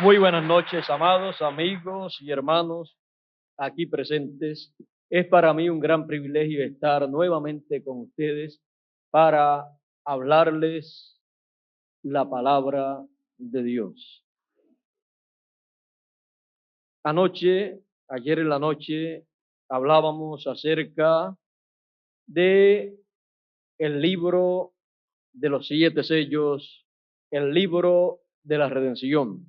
Muy buenas noches, amados amigos y hermanos aquí presentes. Es para mí un gran privilegio estar nuevamente con ustedes para hablarles la palabra de Dios. Ayer en la noche, hablábamos acerca de el libro de los 7 sellos, el libro de la redención.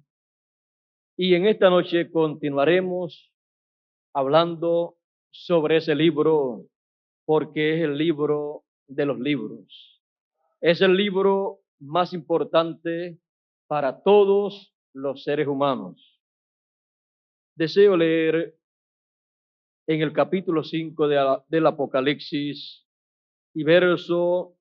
Y en esta noche continuaremos hablando sobre ese libro porque es el libro de los libros. Es el libro más importante para todos los seres humanos. Deseo leer en el capítulo 5 del Apocalipsis y verso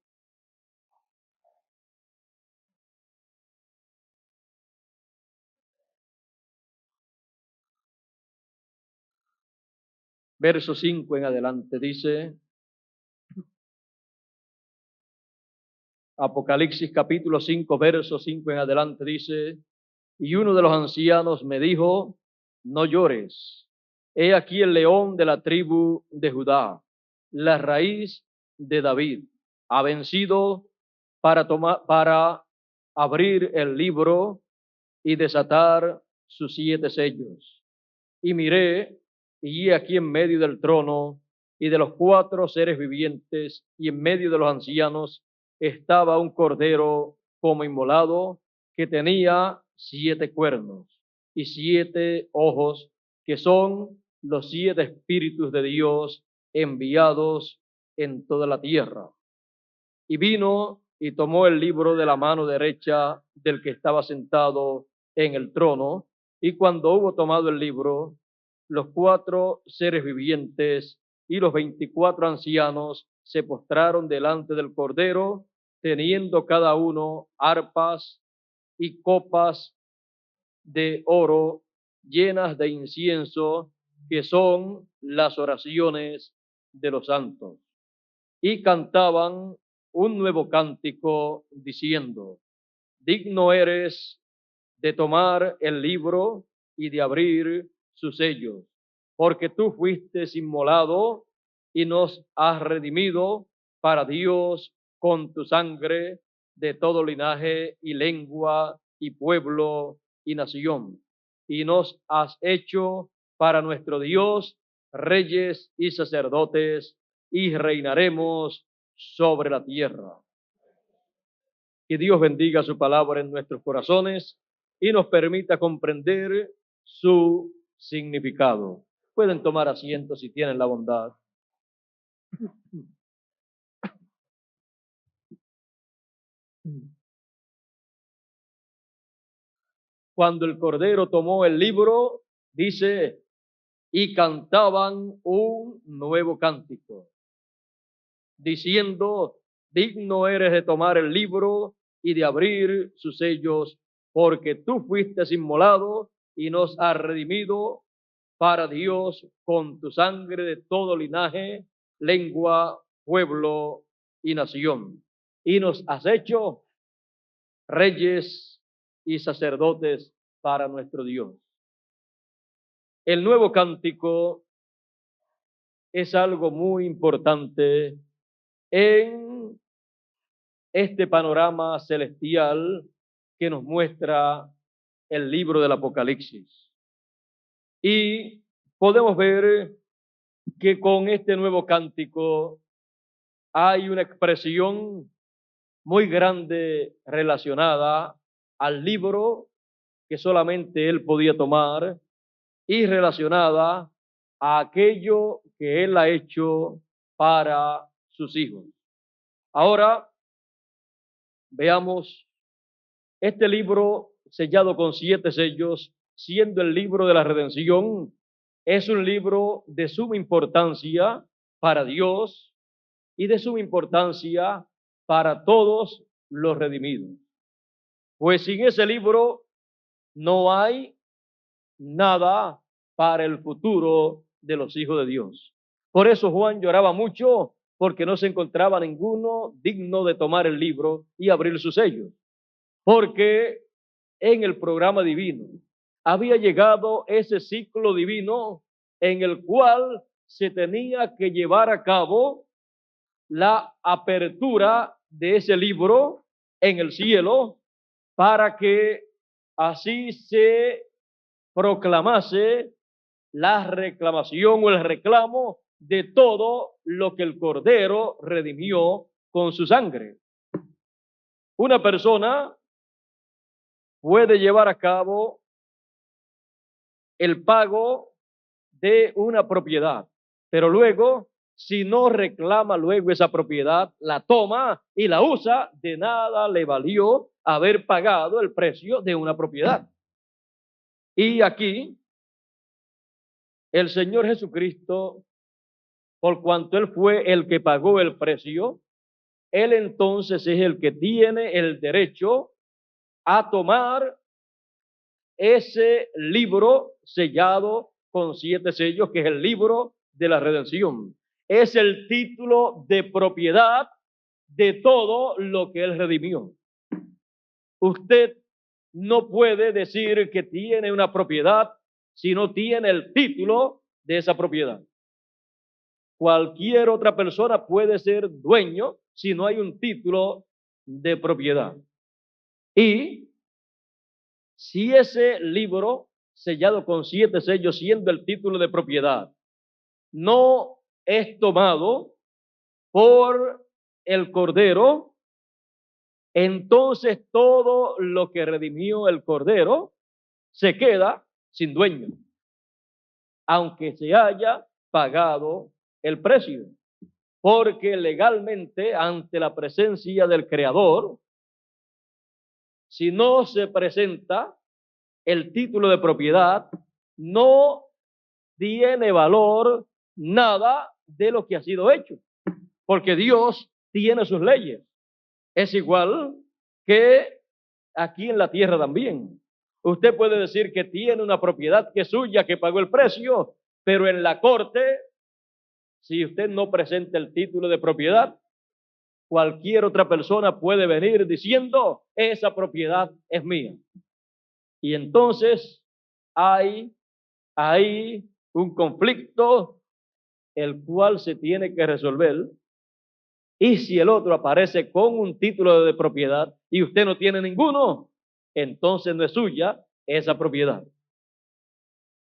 5 en adelante. Dice, Apocalipsis capítulo 5, verso 5 en adelante dice, y uno de los ancianos me dijo, no llores. He aquí el león de la tribu de Judá, la raíz de David, ha vencido para abrir el libro y desatar sus 7 sellos. Y miré, y he aquí en medio del trono y de los 4 seres vivientes y en medio de los ancianos estaba un cordero como inmolado que tenía 7 cuernos y 7 ojos, que son los 7 espíritus de Dios enviados en toda la tierra. Y vino y tomó el libro de la mano derecha del que estaba sentado en el trono, y cuando hubo tomado el libro, los 4 seres vivientes y los 24 ancianos se postraron delante del Cordero, teniendo cada uno arpas y copas de oro llenas de incienso, que son las oraciones de los santos. Y cantaban un nuevo cántico diciendo, digno eres de tomar el libro y de abrir sus sellos, porque tú fuiste inmolado y nos has redimido para Dios con tu sangre de todo linaje y lengua y pueblo y nación, y nos has hecho para nuestro Dios reyes y sacerdotes, y reinaremos sobre la tierra. Que Dios bendiga su palabra en nuestros corazones y nos permita comprender su significado. Pueden tomar asiento si tienen la bondad. Cuando el Cordero tomó el libro, dice, y cantaban un nuevo cántico, diciendo, digno eres de tomar el libro y de abrir sus sellos, porque tú fuiste inmolado y nos has redimido para Dios con tu sangre de todo linaje, lengua, pueblo y nación. Y nos has hecho reyes y sacerdotes para nuestro Dios. El nuevo cántico es algo muy importante en este panorama celestial que nos muestra el libro del Apocalipsis. Y podemos ver que con este nuevo cántico hay una expresión muy grande relacionada al libro que solamente él podía tomar y relacionada a aquello que él ha hecho para sus hijos. Ahora veamos este libro sellado con 7 sellos, siendo el libro de la redención. Es un libro de suma importancia para Dios y de suma importancia para todos los redimidos. Pues sin ese libro no hay nada para el futuro de los hijos de Dios. Por eso Juan lloraba mucho, porque no se encontraba ninguno digno de tomar el libro y abrir sus sellos. Porque en el programa divino había llegado ese ciclo divino en el cual se tenía que llevar a cabo la apertura de ese libro en el cielo para que así se proclamase la reclamación o el reclamo de todo lo que el Cordero redimió con su sangre. Una persona puede llevar a cabo el pago de una propiedad, pero luego, si no reclama luego esa propiedad, la toma y la usa, de nada le valió haber pagado el precio de una propiedad. Y aquí, el Señor Jesucristo, por cuanto Él fue el que pagó el precio, Él entonces es el que tiene el derecho a tomar ese libro sellado con 7 sellos, que es el libro de la redención. Es el título de propiedad de todo lo que Él redimió. Usted no puede decir que tiene una propiedad si no tiene el título de esa propiedad. Cualquier otra persona puede ser dueño si no hay un título de propiedad. Y si ese libro sellado con 7 sellos, siendo el título de propiedad, no es tomado por el Cordero, entonces todo lo que redimió el Cordero se queda sin dueño, aunque se haya pagado el precio, porque legalmente ante la presencia del Creador, si no se presenta el título de propiedad, no tiene valor nada de lo que ha sido hecho, porque Dios tiene sus leyes. Es igual que aquí en la tierra también. Usted puede decir que tiene una propiedad que es suya, que pagó el precio, pero en la corte, si usted no presenta el título de propiedad, cualquier otra persona puede venir diciendo, esa propiedad es mía. Y entonces hay ahí un conflicto el cual se tiene que resolver. Y si el otro aparece con un título de propiedad y usted no tiene ninguno, entonces no es suya esa propiedad.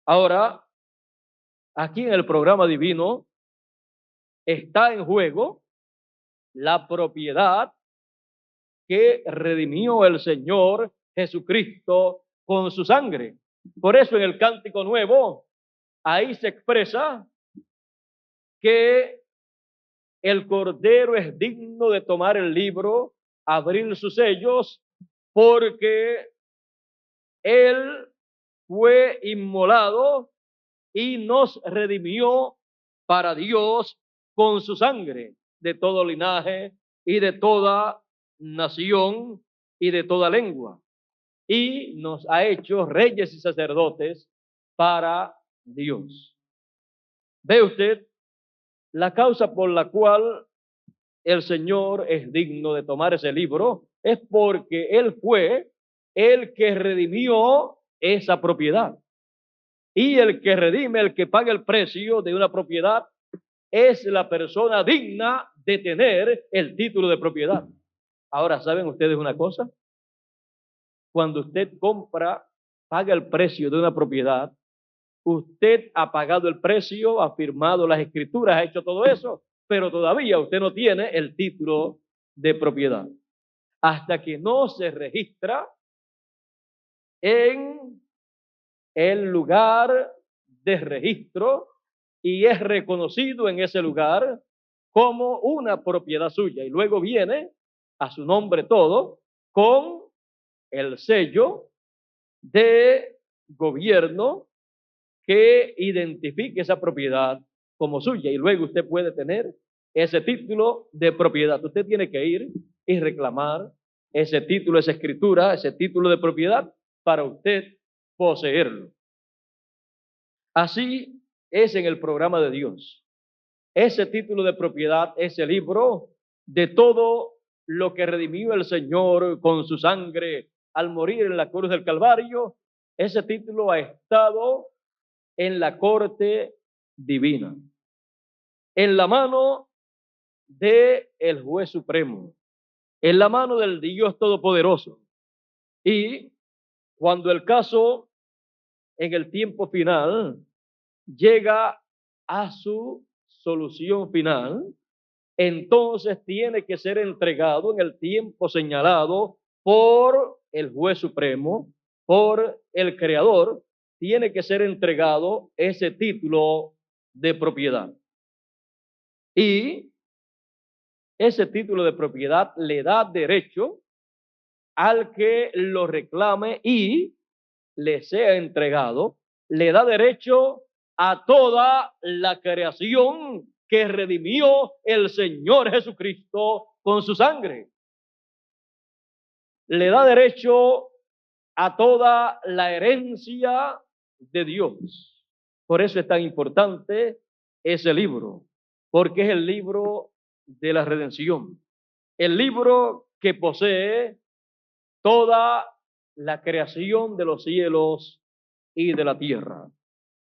Ahora, aquí en el programa divino está en juego la propiedad que redimió el Señor Jesucristo con su sangre. Por eso en el Cántico Nuevo, ahí se expresa que el Cordero es digno de tomar el libro, abrir sus sellos, porque Él fue inmolado y nos redimió para Dios con su sangre, de todo linaje y de toda nación y de toda lengua. Y nos ha hecho reyes y sacerdotes para Dios. ¿Ve usted? La causa por la cual el Señor es digno de tomar ese libro es porque Él fue el que redimió esa propiedad. Y el que redime, el que paga el precio de una propiedad, es la persona digna de tener el título de propiedad. Ahora, ¿saben ustedes una cosa? Cuando usted compra, paga el precio de una propiedad, usted ha pagado el precio, ha firmado las escrituras, ha hecho todo eso, pero todavía usted no tiene el título de propiedad. Hasta que no se registra en el lugar de registro y es reconocido en ese lugar como una propiedad suya. Y luego viene a su nombre todo con el sello de gobierno que identifique esa propiedad como suya. Y luego usted puede tener ese título de propiedad. Usted tiene que ir y reclamar ese título, esa escritura, ese título de propiedad para usted poseerlo. Así es en el programa de Dios. Ese título de propiedad, ese libro de todo lo que redimió el Señor con su sangre al morir en la cruz del Calvario, ese título ha estado en la corte divina, en la mano del juez supremo, en la mano del Dios Todopoderoso. Y cuando el caso en el tiempo final llega a su solución final, entonces tiene que ser entregado en el tiempo señalado por el juez supremo, por el creador, tiene que ser entregado ese título de propiedad. Y ese título de propiedad le da derecho al que lo reclame y le sea entregado, le da derecho a toda la creación que redimió el Señor Jesucristo con su sangre. Le da derecho a toda la herencia de Dios. Por eso es tan importante ese libro, porque es el libro de la redención, el libro que posee toda la creación de los cielos y de la tierra.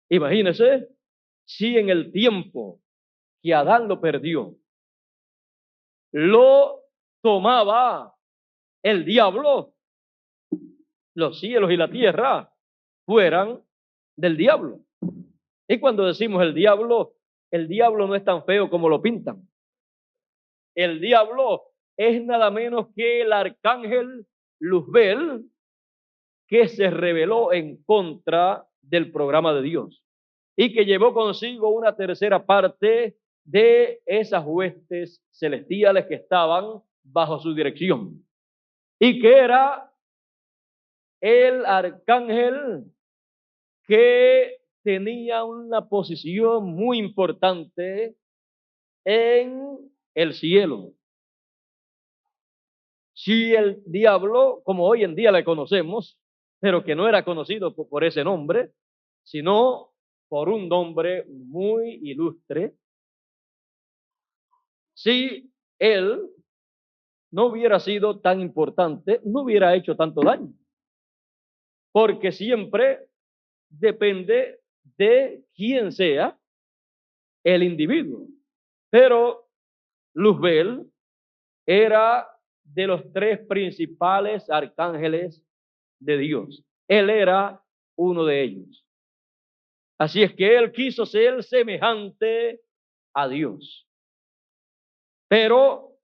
Imagínense si en el tiempo que Adán lo perdió, lo tomaba el diablo, los cielos y la tierra fueran del diablo. Y cuando decimos el diablo no es tan feo como lo pintan. El diablo es nada menos que el arcángel Luzbel, que se rebeló en contra del programa de Dios y que llevó consigo una tercera parte de esas huestes celestiales que estaban bajo su dirección, y que era el arcángel que tenía una posición muy importante en el cielo. Si el diablo, como hoy en día le conocemos, pero que no era conocido por ese nombre, sino por un nombre muy ilustre, si él no hubiera sido tan importante, no hubiera hecho tanto daño, porque siempre depende de quién sea el individuo. Pero Luzbel era de los tres principales arcángeles de Dios. Él era uno de ellos. Así es que él quiso ser semejante a Dios. Pero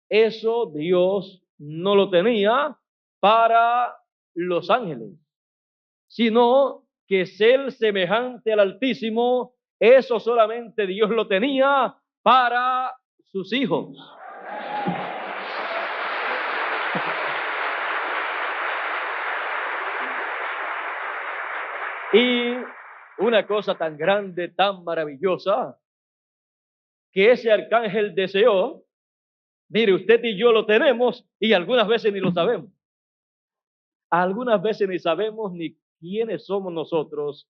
eso Dios no lo tenía para los ángeles, sino que ser semejante al Altísimo, eso solamente Dios lo tenía para sus hijos. Y una cosa tan grande, tan maravillosa, que ese arcángel deseó, mire, usted y yo lo tenemos y algunas veces ni lo sabemos. Algunas veces ni sabemos ni quiénes somos nosotros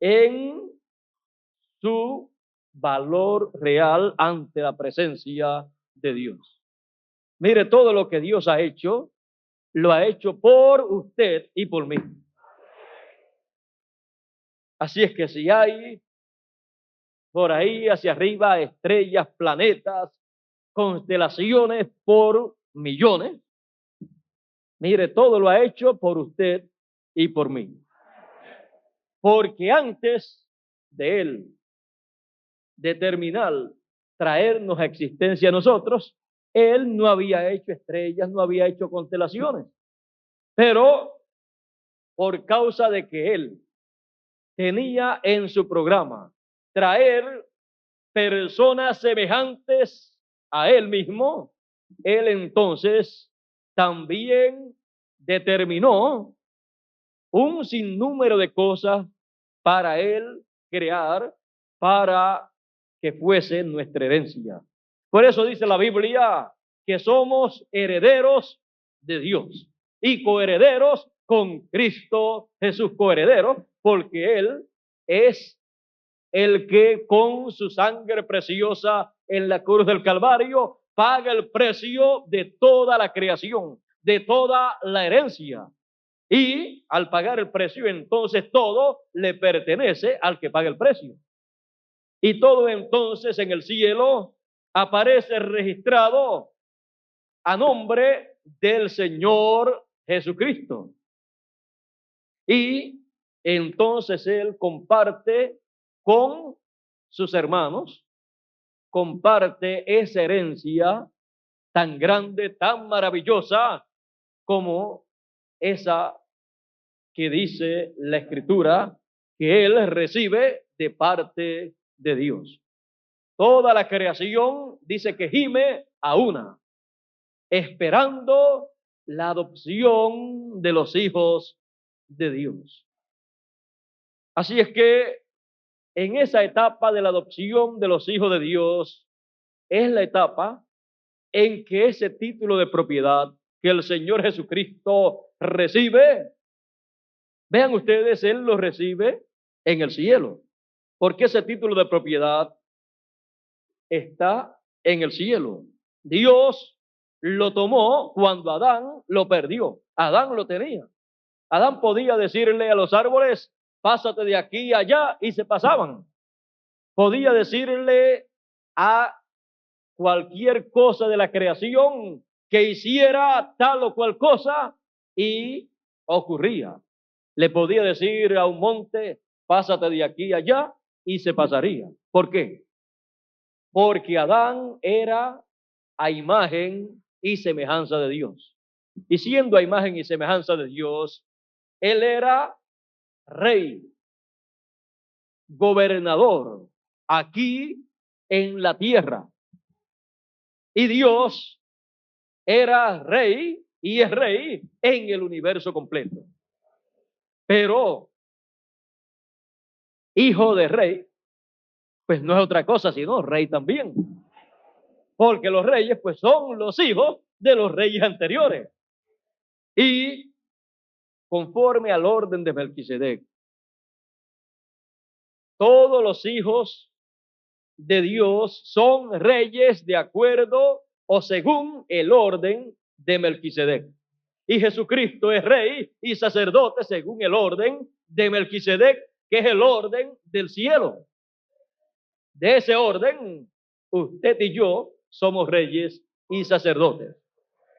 en su valor real ante la presencia de Dios. Mire, todo lo que Dios ha hecho, lo ha hecho por usted y por mí. Así es que si hay por ahí hacia arriba estrellas, planetas, constelaciones por millones, mire, todo lo ha hecho por usted y por mí. Porque antes de él determinar traernos a existencia a nosotros, él no había hecho estrellas, no había hecho constelaciones. Pero por causa de que él tenía en su programa traer personas semejantes a él mismo, él entonces también determinó un sinnúmero de cosas para él crear, para que fuese nuestra herencia. Por eso dice la Biblia que somos herederos de Dios y coherederos con Cristo Jesús, coherederos, porque Él es el que con su sangre preciosa en la cruz del Calvario paga el precio de toda la creación, de toda la herencia. Y al pagar el precio, entonces todo le pertenece al que paga el precio. Y todo entonces en el cielo aparece registrado a nombre del Señor Jesucristo. Y entonces él comparte con sus hermanos, comparte esa herencia tan grande, tan maravillosa como esa que dice la Escritura que él recibe de parte de Dios. Toda la creación dice que gime a una, esperando la adopción de los hijos de Dios. Así es que en esa etapa de la adopción de los hijos de Dios es la etapa en que ese título de propiedad que el Señor Jesucristo recibe, vean ustedes, Él lo recibe en el cielo, porque ese título de propiedad está en el cielo. Dios lo tomó cuando Adán lo perdió. Adán lo tenía. Adán podía decirle a los árboles, pásate de aquí a allá, y se pasaban. Podía decirle a cualquier cosa de la creación que hiciera tal o cual cosa y ocurría. Le podía decir a un monte, pásate de aquí a allá, y se pasaría. ¿Por qué? Porque Adán era a imagen y semejanza de Dios. Y siendo a imagen y semejanza de Dios, él era rey, gobernador, aquí en la tierra. Y Dios era rey y es rey en el universo completo. Pero hijo de rey, pues no es otra cosa sino rey también. Porque los reyes pues son los hijos de los reyes anteriores. Y conforme al orden de Melquisedec, todos los hijos de Dios son reyes de acuerdo o según el orden de Melquisedec. Y Jesucristo es rey y sacerdote según el orden de Melquisedec, que es el orden del cielo. De ese orden, usted y yo somos reyes y sacerdotes.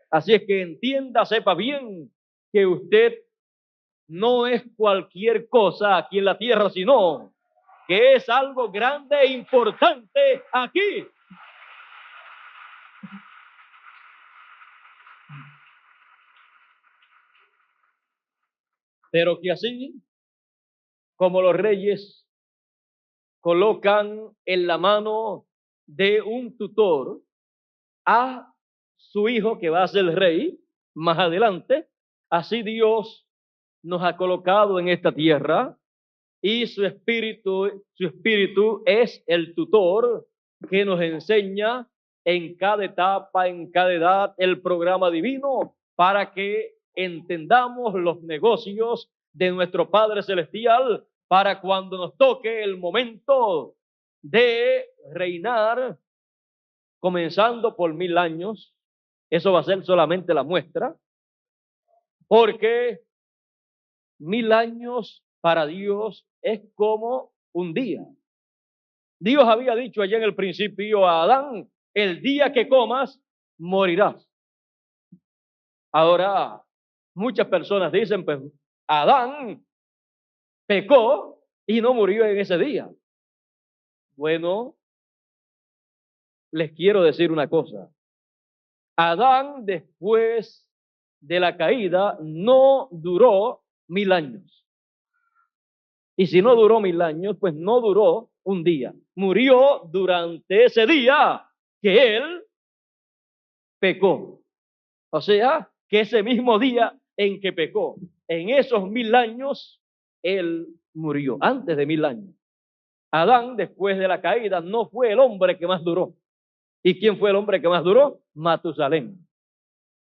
Así es que entienda, sepa bien que usted no es cualquier cosa aquí en la tierra, sino que es algo grande e importante aquí. Pero que así como los reyes colocan en la mano de un tutor a su hijo que va a ser rey más adelante, así Dios nos ha colocado en esta tierra y su espíritu es el tutor que nos enseña en cada etapa, en cada edad, el programa divino para que entendamos los negocios de nuestro Padre Celestial para cuando nos toque el momento de reinar, comenzando por 1000 años. Eso va a ser solamente la muestra, porque 1000 años para Dios es como un día. Dios había dicho allá en el principio a Adán, el día que comas, morirás. Ahora, muchas personas dicen, pues, Adán pecó y no murió en ese día. Bueno, les quiero decir una cosa. Adán, después de la caída, no duró 1000 años. Y si no duró 1000 años, pues no duró un día. Murió durante ese día que él pecó. O sea, que ese mismo día en que pecó, en esos 1000 años, él murió, antes de 1000 años. Adán, después de la caída, no fue el hombre que más duró. ¿Y quién fue el hombre que más duró? Matusalén.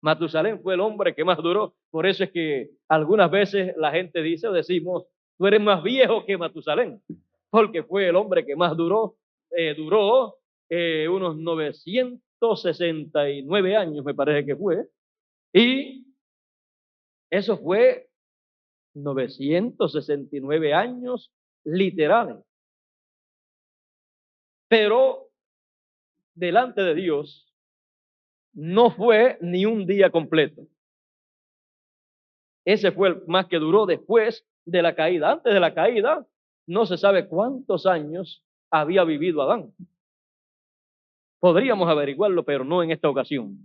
Matusalén fue el hombre que más duró. Por eso es que algunas veces la gente dice o decimos, tú eres más viejo que Matusalén, porque fue el hombre que más duró. Duró unos 969 años, me parece que fue. Y eso fue 969 años literales. Pero delante de Dios no fue ni un día completo. Ese fue el más que duró después de la caída. Antes de la caída, no se sabe cuántos años había vivido Adán. Podríamos averiguarlo, pero no en esta ocasión.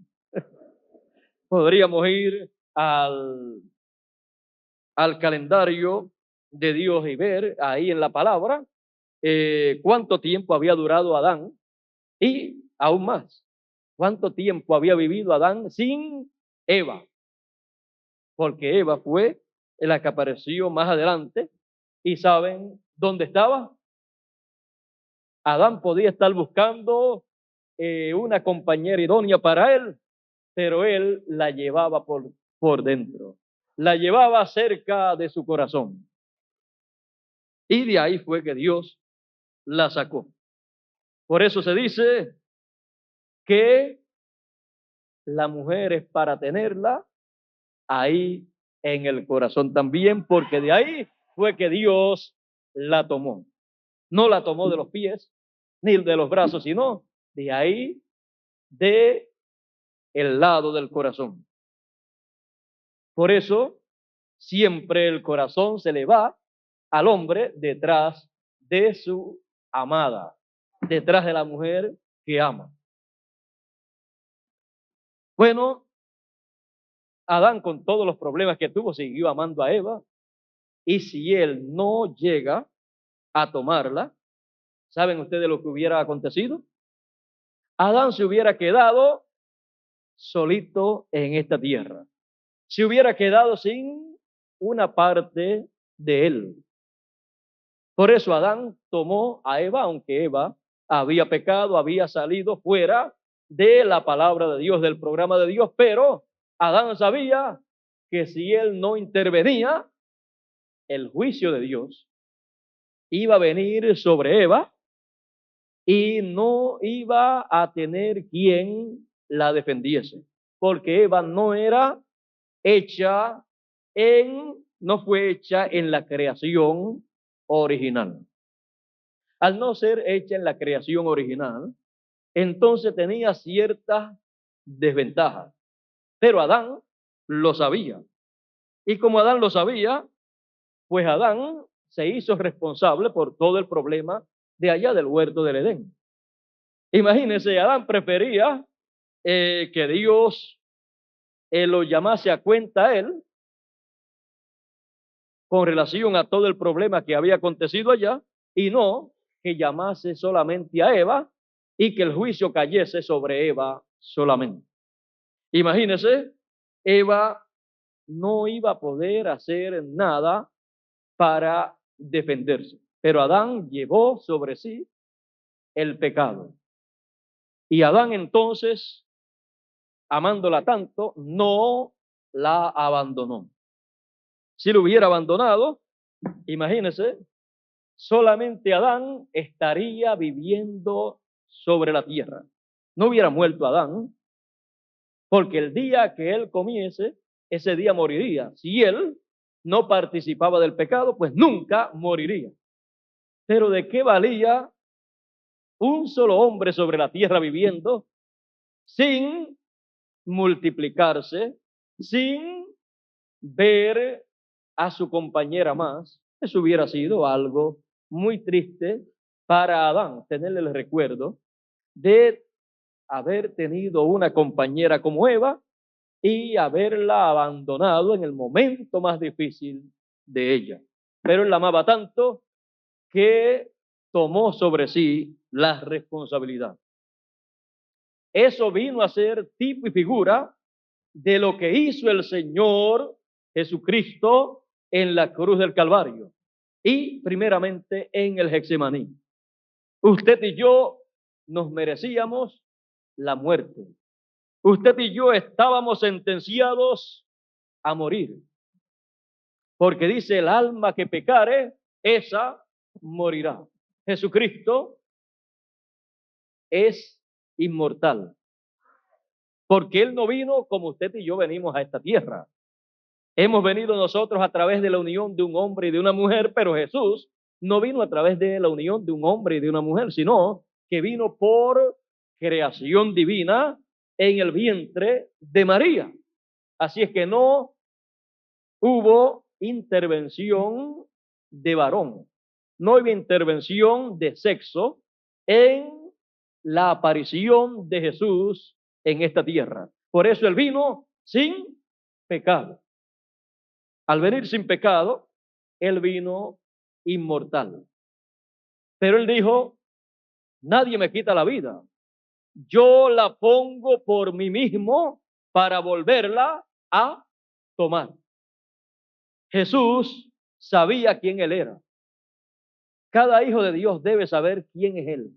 Podríamos ir al calendario de Dios y ver ahí en la palabra cuánto tiempo había durado Adán y aún más, cuánto tiempo había vivido Adán sin Eva, porque Eva fue la que apareció más adelante. ¿Y saben dónde estaba? Adán podía estar buscando una compañera idónea para él, pero él la llevaba por dentro, la llevaba cerca de su corazón. Y de ahí fue que Dios la sacó. Por eso se dice que la mujer es para tenerla ahí en el corazón también, porque de ahí fue que Dios la tomó. No la tomó de los pies ni de los brazos, sino de ahí, de el lado del corazón. Por eso siempre el corazón se le va al hombre detrás de su amada, detrás de la mujer que ama. Bueno, Adán, con todos los problemas que tuvo, siguió amando a Eva, y si él no llega a tomarla, ¿saben ustedes lo que hubiera acontecido? Adán se hubiera quedado solito en esta tierra, se hubiera quedado sin una parte de él. Por eso Adán tomó a Eva, aunque Eva había pecado, había salido fuera de la palabra de Dios, del programa de Dios, pero Adán sabía que si él no intervenía, el juicio de Dios iba a venir sobre Eva y no iba a tener quien la defendiese, porque Eva no era hecha no fue hecha en la creación original. Al no ser hecha en la creación original, entonces tenía ciertas desventajas, pero Adán lo sabía. Y como Adán lo sabía, pues Adán se hizo responsable por todo el problema de allá del huerto del Edén. Imagínense, Adán prefería que Dios lo llamase a cuenta a él con relación a todo el problema que había acontecido allá, y no que llamase solamente a Eva y que el juicio cayese sobre Eva solamente. Imagínense, Eva no iba a poder hacer nada para defenderse, pero Adán llevó sobre sí el pecado. Y Adán entonces, amándola tanto, no la abandonó. Si lo hubiera abandonado, imagínense, solamente Adán estaría viviendo sobre la tierra. No hubiera muerto Adán, porque el día que él comiese, ese día moriría. Si él no participaba del pecado, pues nunca moriría. Pero ¿de qué valía un solo hombre sobre la tierra viviendo sin multiplicarse, sin ver a su compañera más? Eso hubiera sido algo muy triste para Adán, tenerle el recuerdo de haber tenido una compañera como Eva y haberla abandonado en el momento más difícil de ella. Pero él la amaba tanto que tomó sobre sí la responsabilidad. Eso vino a ser tipo y figura de lo que hizo el Señor Jesucristo en la cruz del Calvario y primeramente en el Getsemaní. Usted y yo nos merecíamos la muerte. Usted y yo estábamos sentenciados a morir, porque dice: el alma que pecare, esa morirá. Jesucristo es inmortal, porque Él no vino como usted y yo venimos a esta tierra. Hemos venido nosotros a través de la unión de un hombre y de una mujer, pero Jesús no vino a través de la unión de un hombre y de una mujer, sino que vino por creación divina en el vientre de María. Así es que no hubo intervención de varón, no hubo intervención de sexo en la aparición de Jesús en esta tierra. Por eso él vino sin pecado. Al venir sin pecado, él vino inmortal. Pero él dijo, nadie me quita la vida. Yo la pongo por mí mismo para volverla a tomar. Jesús sabía quién él era. Cada hijo de Dios debe saber quién es él.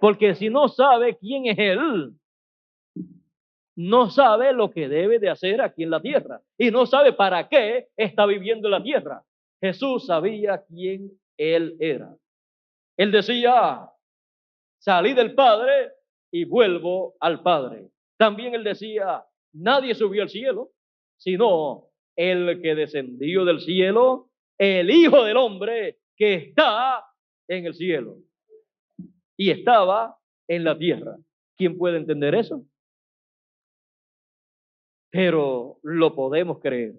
Porque si no sabe quién es él, no sabe lo que debe de hacer aquí en la tierra. Y no sabe para qué está viviendo en la tierra. Jesús sabía quién él era. Él decía, salí del Padre y vuelvo al Padre. También él decía, nadie subió al cielo, sino el que descendió del cielo, el Hijo del Hombre que está en el cielo. Y estaba en la tierra. ¿Quién puede entender eso? Pero lo podemos creer.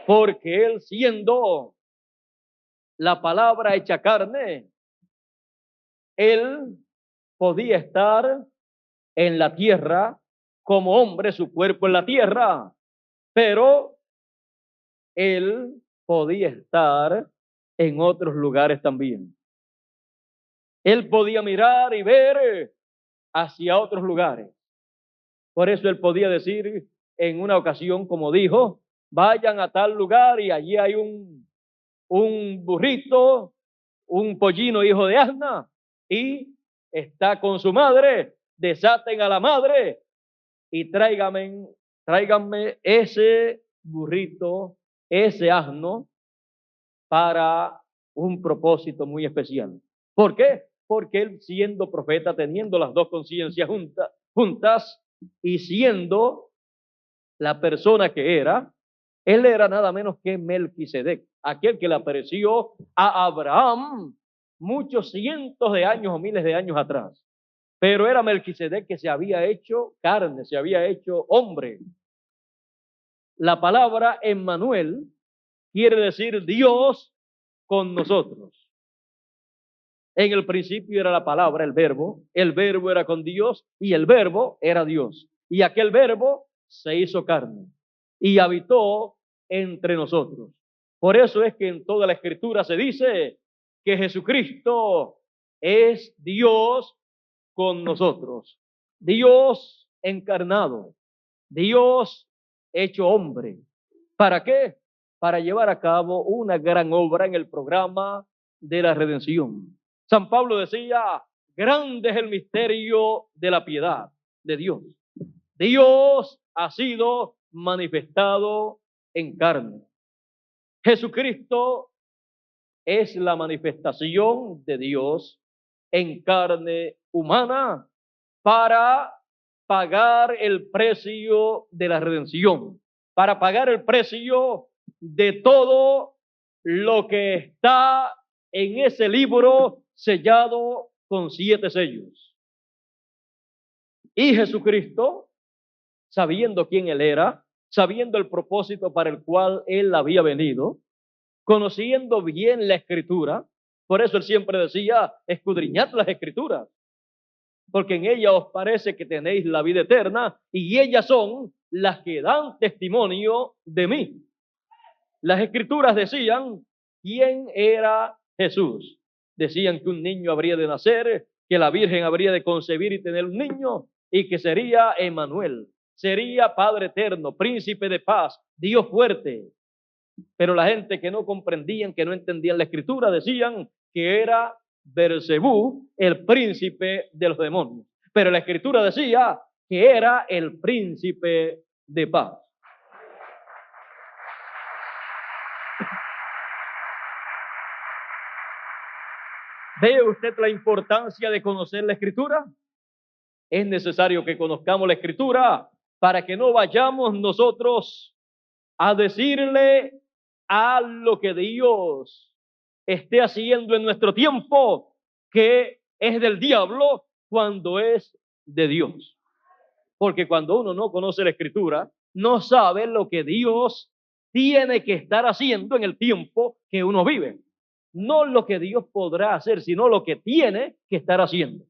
Porque él, siendo la palabra hecha carne, él podía estar en la tierra como hombre, su cuerpo en la tierra, pero él podía estar en otros lugares también. Él podía mirar y ver hacia otros lugares. Por eso él podía decir en una ocasión, como dijo, vayan a tal lugar y allí hay un burrito, un pollino hijo de asna, y está con su madre, desaten a la madre y tráiganme ese burrito, ese asno, para un propósito muy especial. ¿Por qué? Porque él, siendo profeta, teniendo las dos conciencias juntas y siendo la persona que era, él era nada menos que Melquisedec, aquel que le apareció a Abraham muchos cientos de años o miles de años atrás. Pero era Melquisedec que se había hecho carne, se había hecho hombre. La palabra Emmanuel quiere decir Dios con nosotros. En el principio era la palabra, el verbo era con Dios y el verbo era Dios. Y aquel verbo se hizo carne y habitó entre nosotros. Por eso es que en toda la escritura se dice que Jesucristo es Dios con nosotros. Dios encarnado, Dios hecho hombre. ¿Para qué? Para llevar a cabo una gran obra en el programa de la redención. San Pablo decía, grande es el misterio de la piedad de Dios. Dios ha sido manifestado en carne. Jesucristo es la manifestación de Dios en carne humana para pagar el precio de la redención, para pagar el precio de todo lo que está en ese libro sellado con 7 sellos. Y Jesucristo, sabiendo quién él era, sabiendo el propósito para el cual él había venido, conociendo bien la escritura, por eso él siempre decía, escudriñad las escrituras, porque en ellas os parece que tenéis la vida eterna y ellas son las que dan testimonio de mí. Las escrituras decían quién era Jesús. Decían que un niño habría de nacer, que la Virgen habría de concebir y tener un niño y que sería Emmanuel, sería Padre eterno, príncipe de paz, Dios fuerte. Pero la gente que no comprendían, que no entendían la escritura, decían que era Beelzebú, el príncipe de los demonios. Pero la escritura decía que era el príncipe de paz. ¿Ve usted la importancia de conocer la escritura? Es necesario que conozcamos la escritura para que no vayamos nosotros a decirle a lo que Dios esté haciendo en nuestro tiempo, que es del diablo cuando es de Dios. Porque cuando uno no conoce la Escritura, no sabe lo que Dios tiene que estar haciendo en el tiempo que uno vive. No lo que Dios podrá hacer, sino lo que tiene que estar haciendo.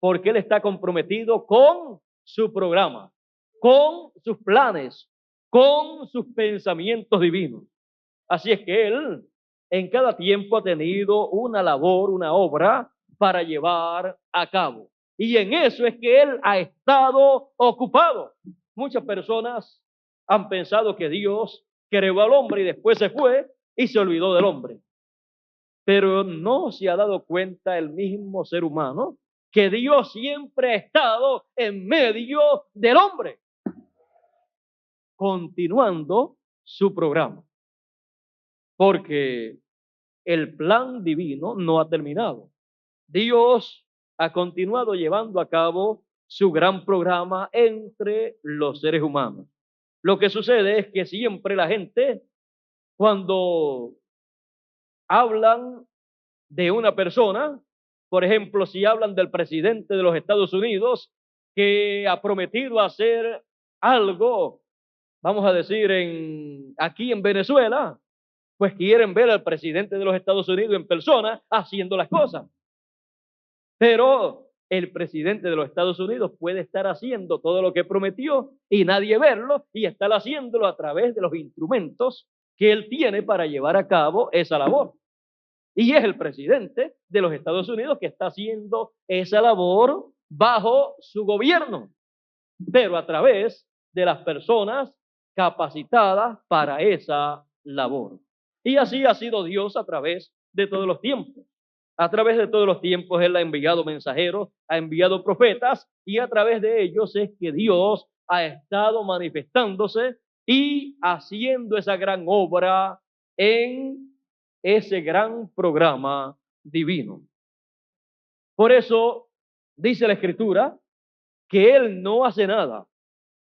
Porque Él está comprometido con su programa, con sus planes, con sus pensamientos divinos. Así es que Él en cada tiempo ha tenido una labor, una obra para llevar a cabo. Y en eso es que Él ha estado ocupado. Muchas personas han pensado que Dios creó al hombre y después se fue y se olvidó del hombre. Pero no se ha dado cuenta el mismo ser humano que Dios siempre ha estado en medio del hombre, continuando su programa. Porque el plan divino no ha terminado. Dios ha continuado llevando a cabo su gran programa entre los seres humanos. Lo que sucede es que siempre la gente, cuando hablan de una persona, por ejemplo, si hablan del presidente de los Estados Unidos que ha prometido hacer algo, vamos a decir, aquí en Venezuela, pues quieren ver al presidente de los Estados Unidos en persona haciendo las cosas. Pero el presidente de los Estados Unidos puede estar haciendo todo lo que prometió y nadie verlo, y estar haciéndolo a través de los instrumentos que él tiene para llevar a cabo esa labor. Y es el presidente de los Estados Unidos que está haciendo esa labor bajo su gobierno, pero a través de las personas capacitadas para esa labor. Y así ha sido Dios a través de todos los tiempos. A través de todos los tiempos Él ha enviado mensajeros, ha enviado profetas, y a través de ellos es que Dios ha estado manifestándose y haciendo esa gran obra en ese gran programa divino. Por eso dice la Escritura que Él no hace nada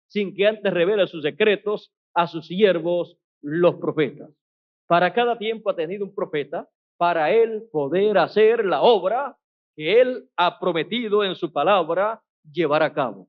sin que antes revele sus secretos a sus siervos, los profetas. Para cada tiempo ha tenido un profeta para Él poder hacer la obra que Él ha prometido en su palabra llevar a cabo.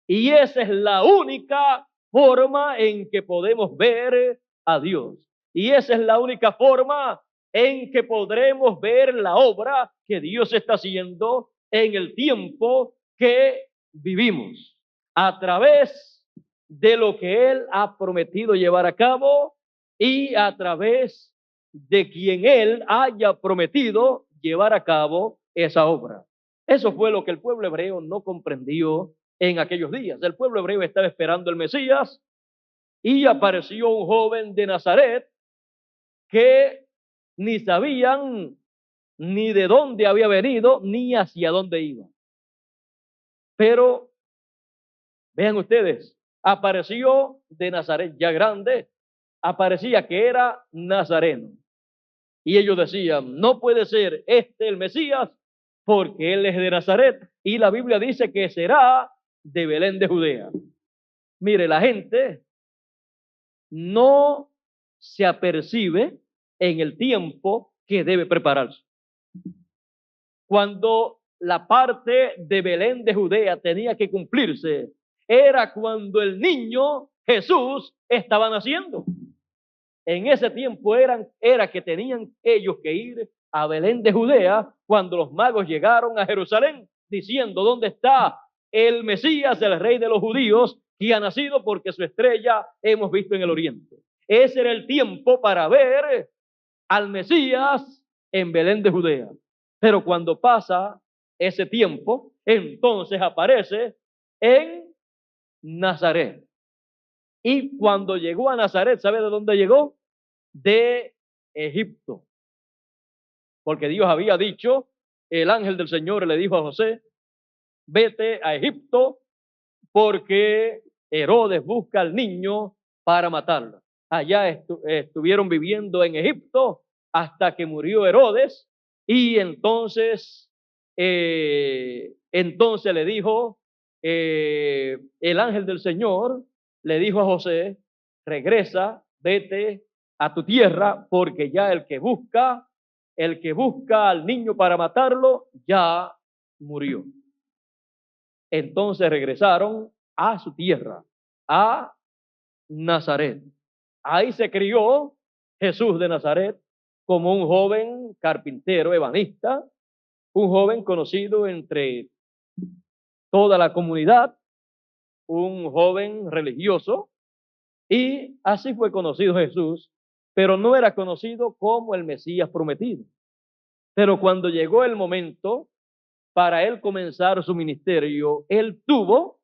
Y esa es la única forma en que podemos ver a Dios. Y esa es la única forma en que podremos ver la obra que Dios está haciendo en el tiempo que vivimos, a través de lo que Él ha prometido llevar a cabo y a través de quien Él haya prometido llevar a cabo esa obra. Eso fue lo que el pueblo hebreo no comprendió en aquellos días. El pueblo hebreo estaba esperando el Mesías y apareció un joven de Nazaret que ni sabían ni de dónde había venido ni hacia dónde iba. Pero vean ustedes, apareció de Nazaret ya grande, aparecía que era nazareno. Y ellos decían, no puede ser este el Mesías, porque él es de Nazaret, y la Biblia dice que será de Belén de Judea. Mire, la gente no se apercibe en el tiempo que debe prepararse. Cuando la parte de Belén de Judea tenía que cumplirse, era cuando el niño Jesús estaba naciendo. En ese tiempo era que tenían ellos que ir a Belén de Judea cuando los magos llegaron a Jerusalén diciendo, ¿dónde está el Mesías, el rey de los judíos, que ha nacido? Porque su estrella hemos visto en el oriente. Ese era el tiempo para ver al Mesías en Belén de Judea. Pero cuando pasa ese tiempo, entonces aparece en Nazaret. Y cuando llegó a Nazaret, ¿sabe de dónde llegó? De Egipto. Porque Dios había dicho, el ángel del Señor le dijo a José, vete a Egipto porque Herodes busca al niño para matarlo. Allá estuvieron viviendo en Egipto hasta que murió Herodes, y entonces le dijo el ángel del Señor, le dijo a José, regresa vete a tu tierra, porque ya el que busca al niño para matarlo, ya murió. Entonces regresaron a su tierra, a Nazaret. Ahí se crió Jesús de Nazaret como un joven carpintero ebanista, un joven conocido entre toda la comunidad, un joven religioso, y así fue conocido Jesús, pero no era conocido como el Mesías prometido. Pero cuando llegó el momento para él comenzar su ministerio, él tuvo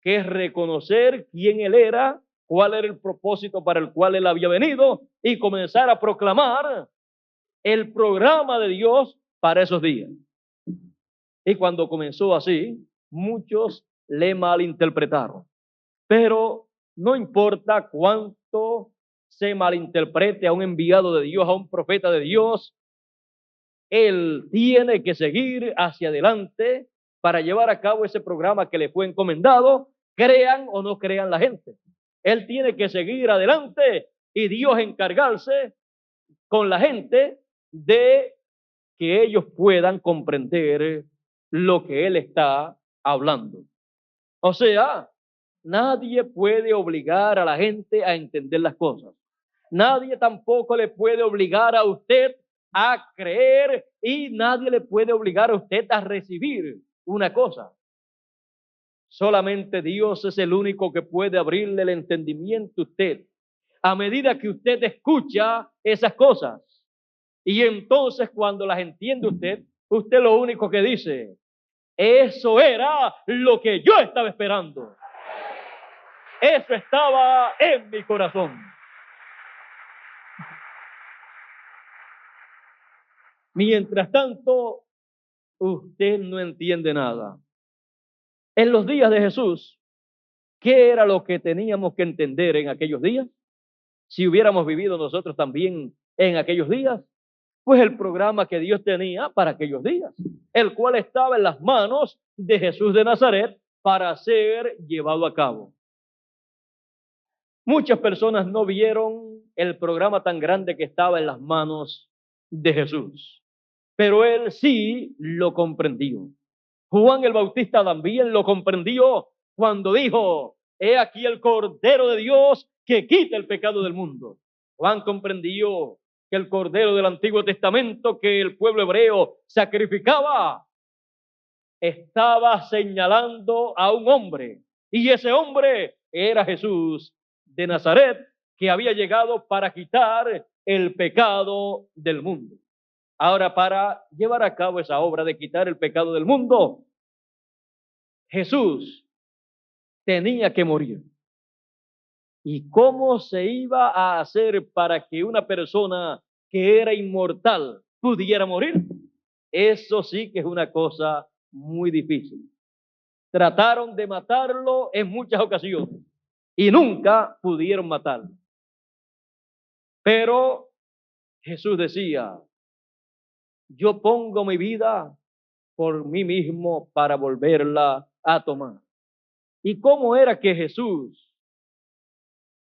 que reconocer quién él era, cuál era el propósito para el cual él había venido y comenzar a proclamar el programa de Dios para esos días. Y cuando comenzó así, muchos le malinterpretaron. Pero no importa cuánto se malinterprete a un enviado de Dios, a un profeta de Dios, él tiene que seguir hacia adelante para llevar a cabo ese programa que le fue encomendado, crean o no crean la gente. Él tiene que seguir adelante y Dios encargarse con la gente de que ellos puedan comprender lo que él está hablando. O sea, nadie puede obligar a la gente a entender las cosas. Nadie tampoco le puede obligar a usted a creer y nadie le puede obligar a usted a recibir una cosa. Solamente Dios es el único que puede abrirle el entendimiento a usted a medida que usted escucha esas cosas. Y entonces cuando las entiende usted lo único que dice, eso era lo que yo estaba esperando. Eso estaba en mi corazón. Mientras tanto, usted no entiende nada. En los días de Jesús, ¿qué era lo que teníamos que entender en aquellos días? Si hubiéramos vivido nosotros también en aquellos días, pues el programa que Dios tenía para aquellos días, el cual estaba en las manos de Jesús de Nazaret para ser llevado a cabo. Muchas personas no vieron el programa tan grande que estaba en las manos de Jesús, pero él sí lo comprendió. Juan el Bautista también lo comprendió cuando dijo, he aquí el Cordero de Dios que quita el pecado del mundo. Juan comprendió que el Cordero del Antiguo Testamento que el pueblo hebreo sacrificaba estaba señalando a un hombre, y ese hombre era Jesús de Nazaret, que había llegado para quitar el pecado del mundo. Ahora, para llevar a cabo esa obra de quitar el pecado del mundo, Jesús tenía que morir. ¿Y cómo se iba a hacer para que una persona que era inmortal pudiera morir? Eso sí que es una cosa muy difícil. Trataron de matarlo en muchas ocasiones y nunca pudieron matarlo. Pero Jesús decía, yo pongo mi vida por mí mismo para volverla a tomar. ¿Y cómo era que Jesús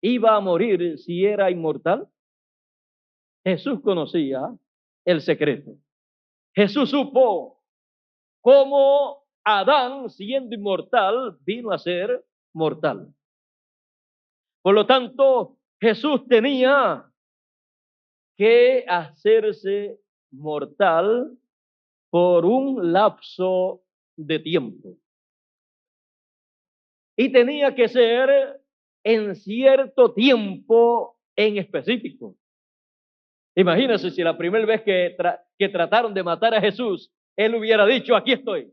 iba a morir si era inmortal? Jesús conocía el secreto. Jesús supo cómo Adán, siendo inmortal, vino a ser mortal. Por lo tanto, Jesús tenía que hacerse mortal por un lapso de tiempo. Y tenía que ser en cierto tiempo en específico. Imagínense si la primera vez que trataron de matar a Jesús, él hubiera dicho, aquí estoy.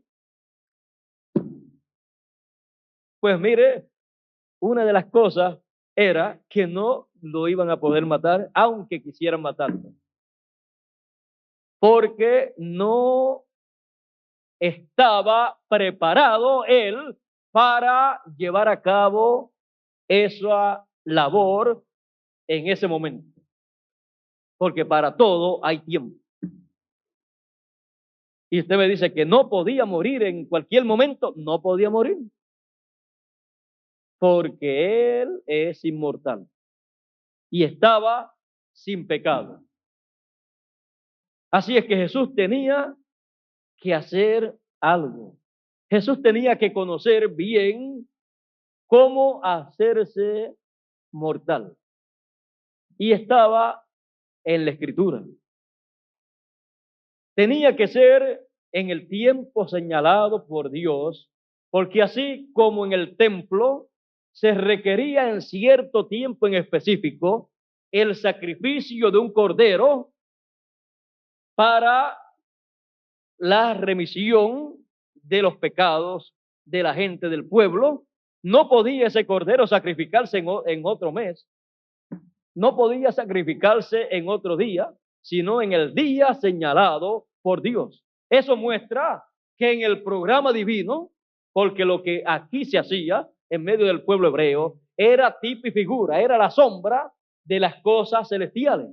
Pues mire, una de las cosas era que no lo iban a poder matar, aunque quisieran matarlo. Porque no estaba preparado él para llevar a cabo esa labor en ese momento. Porque para todo hay tiempo. Y usted me dice que no podía morir en cualquier momento, no podía morir. Porque él es inmortal. y estaba sin pecado. Así es que Jesús tenía que hacer algo. Jesús tenía que conocer bien cómo hacerse mortal. Y estaba en la Escritura. Tenía que ser en el tiempo señalado por Dios, porque así como en el templo se requería en cierto tiempo en específico el sacrificio de un cordero para la remisión de los pecados de la gente del pueblo, no podía ese cordero sacrificarse en otro mes, no podía sacrificarse en otro día, sino en el día señalado por Dios. Eso muestra que en el programa divino, porque lo que aquí se hacía en medio del pueblo hebreo era tipo y figura, era la sombra de las cosas celestiales.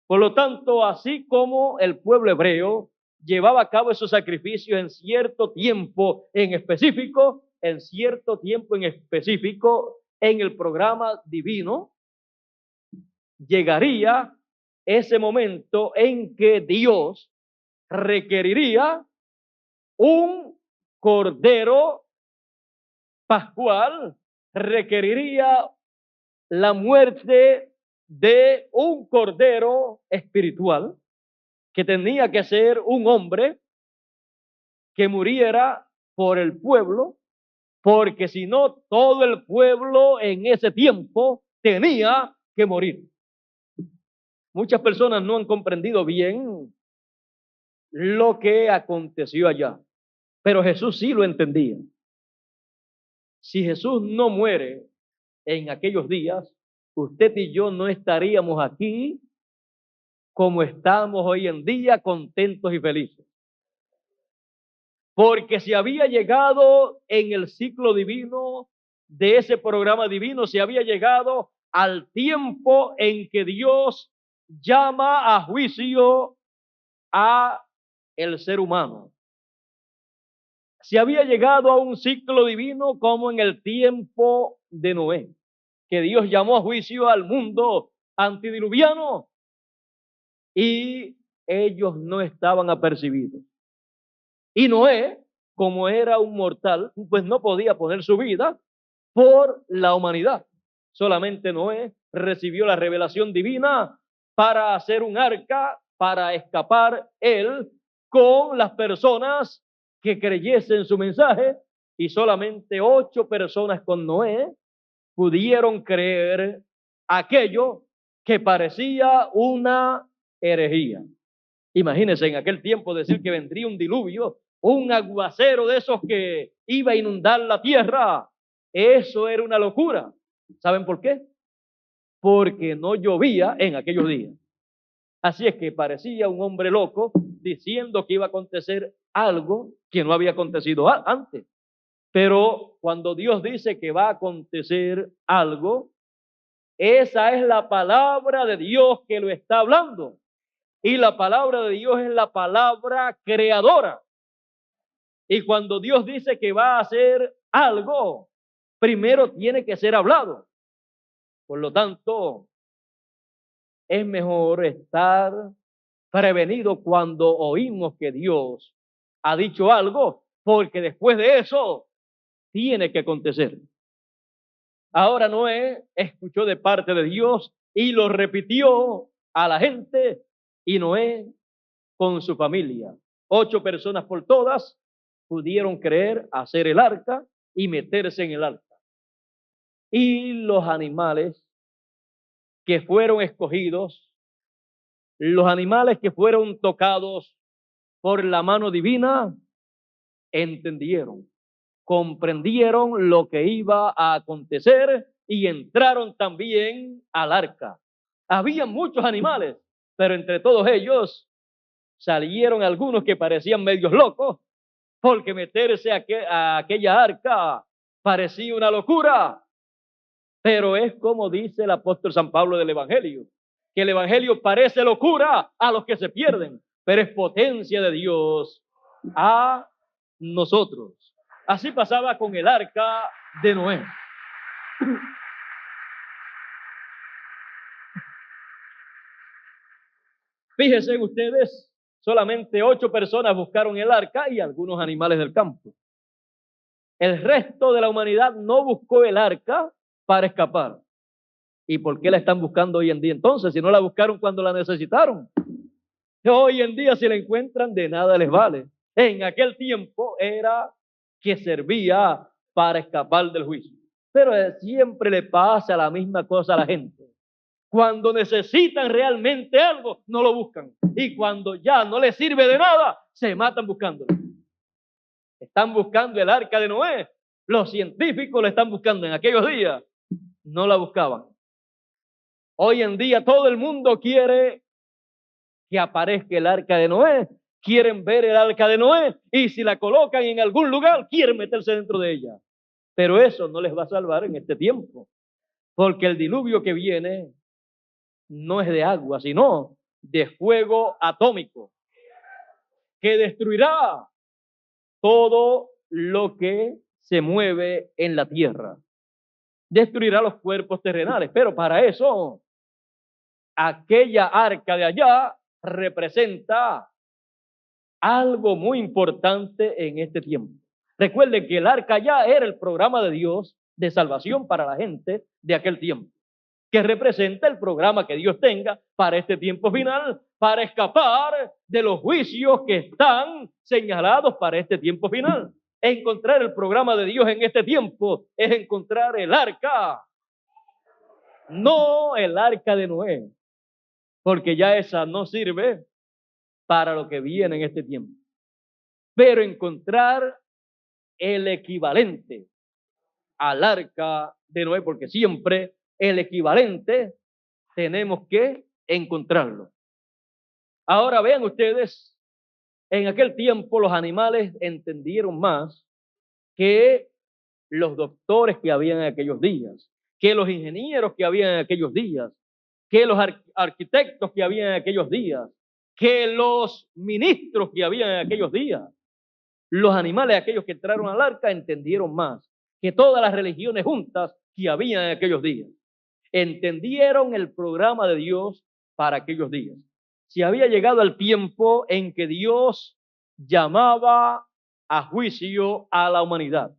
Por lo tanto, así como el pueblo hebreo llevaba a cabo esos sacrificios en cierto tiempo en específico, en cierto tiempo en específico, en el programa divino, llegaría ese momento en que Dios requeriría un cordero pascual, requeriría la muerte de un cordero espiritual, que tenía que ser un hombre que muriera por el pueblo, porque si no, todo el pueblo en ese tiempo tenía que morir. Muchas personas no han comprendido bien lo que aconteció allá, pero Jesús sí lo entendía. Si Jesús no muere en aquellos días, usted y yo no estaríamos aquí como estamos hoy en día, contentos y felices. Porque si había llegado en el ciclo divino de ese programa divino, se había llegado al tiempo en que Dios llama a juicio a el ser humano. Se había llegado a un ciclo divino como en el tiempo de Noé, que Dios llamó a juicio al mundo antidiluviano y ellos no estaban apercibidos. Y Noé, como era un mortal, pues no podía poner su vida por la humanidad. Solamente Noé recibió la revelación divina para hacer un arca, para escapar él con las personas que creyesen su mensaje, y solamente 8 personas con Noé pudieron creer aquello que parecía una herejía. Imagínense en aquel tiempo decir que vendría un diluvio, un aguacero de esos que iba a inundar la tierra. Eso era una locura. ¿Saben por qué? Porque no llovía en aquellos días. Así es que parecía un hombre loco diciendo que iba a acontecer algo que no había acontecido antes. Pero cuando Dios dice que va a acontecer algo, esa es la palabra de Dios que lo está hablando. Y la palabra de Dios es la palabra creadora. Y cuando Dios dice que va a hacer algo, primero tiene que ser hablado. Por lo tanto, es mejor estar prevenido cuando oímos que Dios ha dicho algo, porque después de eso tiene que acontecer. Ahora Noé escuchó de parte de Dios y lo repitió a la gente, y Noé con su familia, 8 personas por todas, pudieron creer, hacer el arca y meterse en el arca. Y los animales que fueron escogidos, los animales que fueron tocados por la mano divina, entendieron, comprendieron lo que iba a acontecer y entraron también al arca. Había muchos animales, pero entre todos ellos salieron algunos que parecían medios locos, porque meterse a aquella arca parecía una locura. Pero es como dice el apóstol San Pablo del Evangelio, que el Evangelio parece locura a los que se pierden, pero es potencia de Dios a nosotros. Así pasaba con el arca de Noé. Fíjense ustedes, solamente 8 personas buscaron el arca y algunos animales del campo. El resto de la humanidad no buscó el arca para escapar. ¿Y por qué la están buscando hoy en día entonces? Si no la buscaron cuando la necesitaron. Hoy en día si la encuentran de nada les vale. En aquel tiempo era que servía para escapar del juicio. Pero siempre le pasa la misma cosa a la gente. Cuando necesitan realmente algo, no lo buscan. Y cuando ya no les sirve de nada, se matan buscándolo. Están buscando el arca de Noé. Los científicos la están buscando en aquellos días. No la buscaban. Hoy en día todo el mundo quiere que aparezca el arca de Noé. Quieren ver el arca de Noé. Y si la colocan en algún lugar, quieren meterse dentro de ella. Pero eso no les va a salvar en este tiempo. Porque el diluvio que viene no es de agua, sino de fuego atómico, que destruirá todo lo que se mueve en la tierra. Destruirá los cuerpos terrenales, pero para eso, aquella arca de allá representa algo muy importante en este tiempo. Recuerden que el arca allá era el programa de Dios de salvación para la gente de aquel tiempo, que representa el programa que Dios tenga para este tiempo final, para escapar de los juicios que están señalados para este tiempo final. Encontrar el programa de Dios en este tiempo es encontrar el arca, no el arca de Noé, porque ya esa no sirve para lo que viene en este tiempo. Pero encontrar el equivalente al arca de Noé, porque siempre el equivalente tenemos que encontrarlo. Ahora vean ustedes, en aquel tiempo los animales entendieron más que los doctores que habían en aquellos días, que los ingenieros que habían en aquellos días, que los arquitectos que habían en aquellos días, que los ministros que habían en aquellos días. Los animales, aquellos que entraron al arca, entendieron más que todas las religiones juntas que había en aquellos días. Entendieron el programa de Dios para aquellos días. Se había llegado el tiempo en que Dios llamaba a juicio a la humanidad.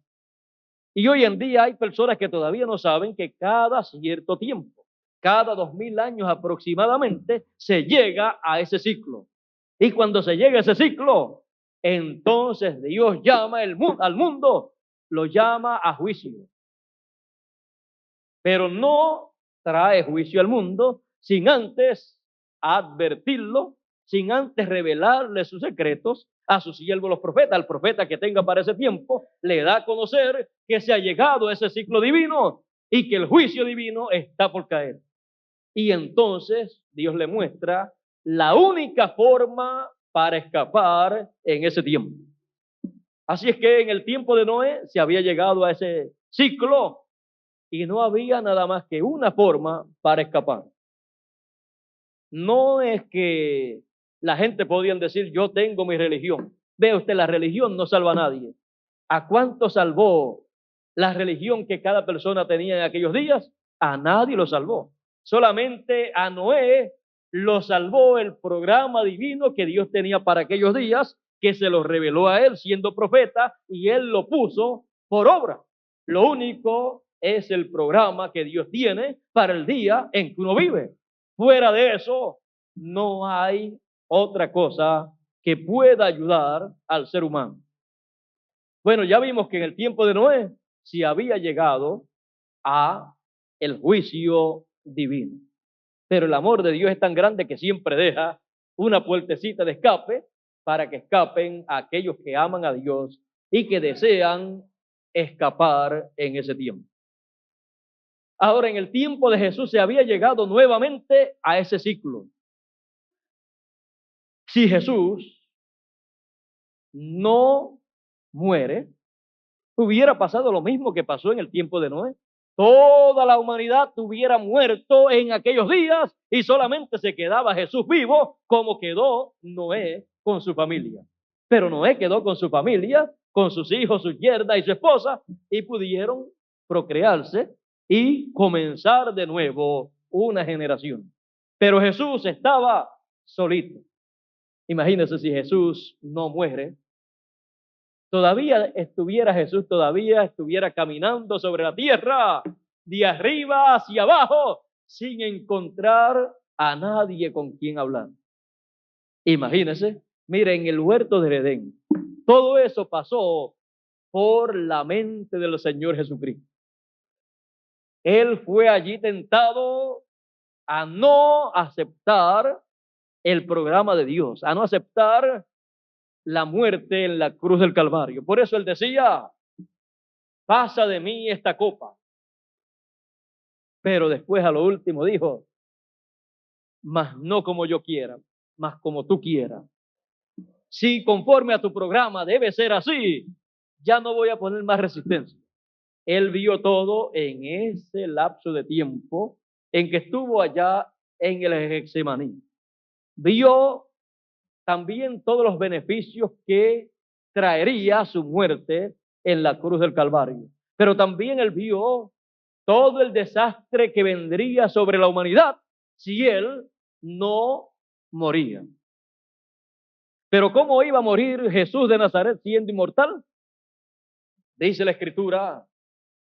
Y hoy en día hay personas que todavía no saben que cada cierto tiempo, cada 2000 años aproximadamente, se llega a ese ciclo. Y cuando se llega a ese ciclo, entonces Dios llama al mundo, lo llama a juicio. Pero no trae juicio al mundo sin antes advertirlo, sin antes revelarle sus secretos a sus siervos los profetas. Al profeta que tenga para ese tiempo, le da a conocer que se ha llegado a ese ciclo divino y que el juicio divino está por caer. Y entonces Dios le muestra la única forma para escapar en ese tiempo. Así es que en el tiempo de Noé se había llegado a ese ciclo y no había nada más que una forma para escapar. No es que la gente podían decir, yo tengo mi religión. Ve usted, la religión no salva a nadie. ¿A cuánto salvó la religión que cada persona tenía en aquellos días? A nadie lo salvó. Solamente a Noé lo salvó el programa divino que Dios tenía para aquellos días, que se lo reveló a él siendo profeta y él lo puso por obra. Lo único es el programa que Dios tiene para el día en que uno vive. Fuera de eso, no hay otra cosa que pueda ayudar al ser humano. Bueno, ya vimos que en el tiempo de Noé se había llegado a el juicio divino. Pero el amor de Dios es tan grande que siempre deja una puertecita de escape para que escapen aquellos que aman a Dios y que desean escapar en ese tiempo. Ahora, en el tiempo de Jesús se había llegado nuevamente a ese ciclo. Si Jesús no muere, hubiera pasado lo mismo que pasó en el tiempo de Noé. Toda la humanidad hubiera muerto en aquellos días y solamente se quedaba Jesús vivo, como quedó Noé con su familia. Pero Noé quedó con su familia, con sus hijos, su yerda y su esposa, y pudieron procrearse y comenzar de nuevo una generación. Pero Jesús estaba solito. Imagínense si Jesús no muere, todavía estuviera caminando sobre la tierra, de arriba hacia abajo, sin encontrar a nadie con quien hablar. Imagínense, miren, el huerto del Edén, todo eso pasó por la mente del Señor Jesucristo. Él fue allí tentado a no aceptar el programa de Dios, a no aceptar la muerte en la cruz del Calvario. Por eso él decía, pasa de mí esta copa. Pero después a lo último dijo, mas no como yo quiera, mas como tú quieras. Si conforme a tu programa debe ser así, ya no voy a poner más resistencia. Él vio todo en ese lapso de tiempo en que estuvo allá en el Getsemaní. Vio también todos los beneficios que traería su muerte en la cruz del Calvario. Pero también él vio todo el desastre que vendría sobre la humanidad si él no moría. Pero ¿cómo iba a morir Jesús de Nazaret siendo inmortal? Dice la Escritura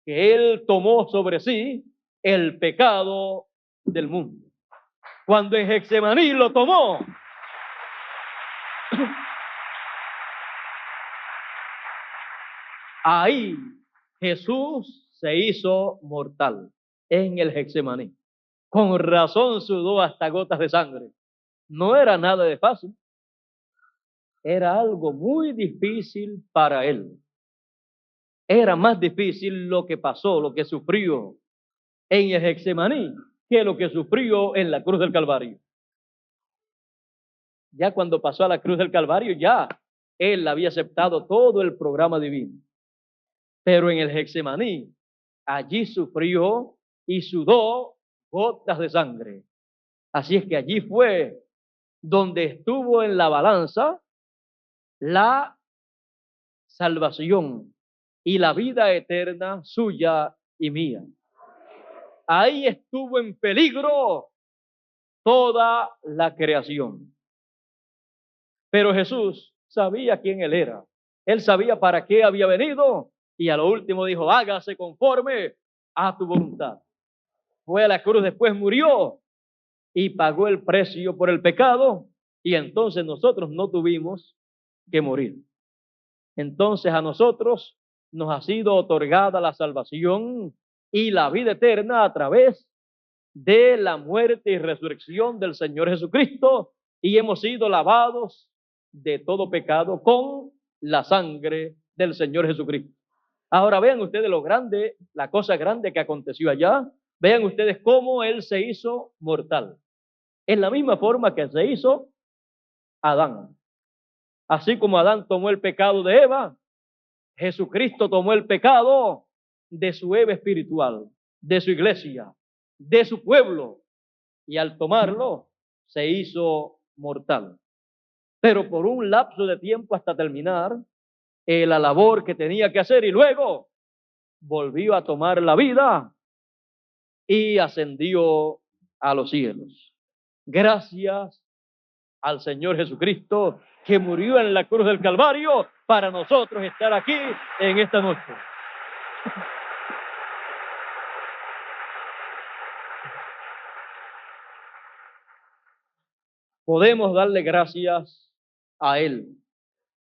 que él tomó sobre sí el pecado del mundo. Cuando en Getsemaní lo tomó, ahí Jesús se hizo mortal en el Getsemaní. Con razón sudó hasta gotas de sangre. No era nada de fácil. Era algo muy difícil para él. Era más difícil lo que pasó, lo que sufrió en el Getsemaní, que lo que sufrió en la cruz del Calvario. Ya cuando pasó a la cruz del Calvario, ya él había aceptado todo el programa divino. Pero en el Getsemaní, allí sufrió y sudó gotas de sangre. Así es que allí fue donde estuvo en la balanza la salvación y la vida eterna suya y mía. Ahí estuvo en peligro toda la creación. Pero Jesús sabía quién él era. Él sabía para qué había venido y a lo último dijo, hágase conforme a tu voluntad. Fue a la cruz, después murió y pagó el precio por el pecado y entonces nosotros no tuvimos que morir. Entonces a nosotros nos ha sido otorgada la salvación y la vida eterna a través de la muerte y resurrección del Señor Jesucristo y hemos sido lavados de todo pecado con la sangre del Señor Jesucristo. Ahora vean ustedes lo grande, la cosa grande que aconteció allá. Vean ustedes cómo Él se hizo mortal. En la misma forma que se hizo Adán. Así como Adán tomó el pecado de Eva, Jesucristo tomó el pecado de su Eva espiritual, de su iglesia, de su pueblo, y al tomarlo se hizo mortal. Pero por un lapso de tiempo hasta terminar la labor que tenía que hacer y luego volvió a tomar la vida y ascendió a los cielos. Gracias al Señor Jesucristo que murió en la cruz del Calvario para nosotros estar aquí en esta noche. Podemos darle gracias a Él,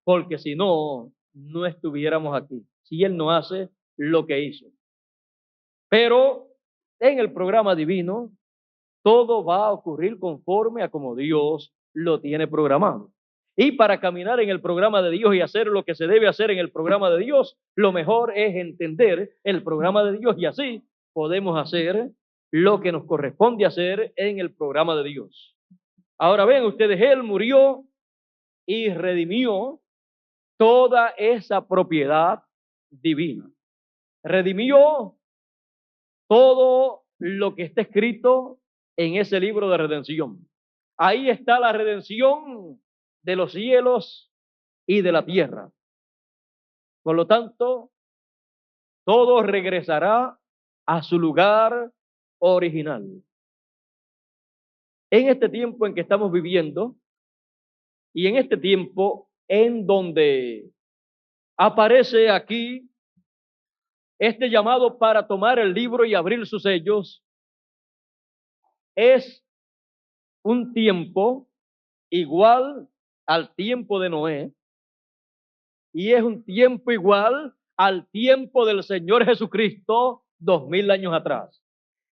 porque si no, no estuviéramos aquí, si Él no hace lo que hizo. Pero en el programa divino, todo va a ocurrir conforme a como Dios lo tiene programado. Y para caminar en el programa de Dios y hacer lo que se debe hacer en el programa de Dios, lo mejor es entender el programa de Dios y así podemos hacer lo que nos corresponde hacer en el programa de Dios. Ahora ven ustedes, Él murió y redimió toda esa propiedad divina. Redimió todo lo que está escrito en ese libro de redención. Ahí está la redención de los cielos y de la tierra. Por lo tanto, todo regresará a su lugar original. En este tiempo en que estamos viviendo y en este tiempo en donde aparece aquí este llamado para tomar el libro y abrir sus sellos, es un tiempo igual al tiempo de Noé y es un tiempo igual al tiempo del Señor Jesucristo 2000 años atrás.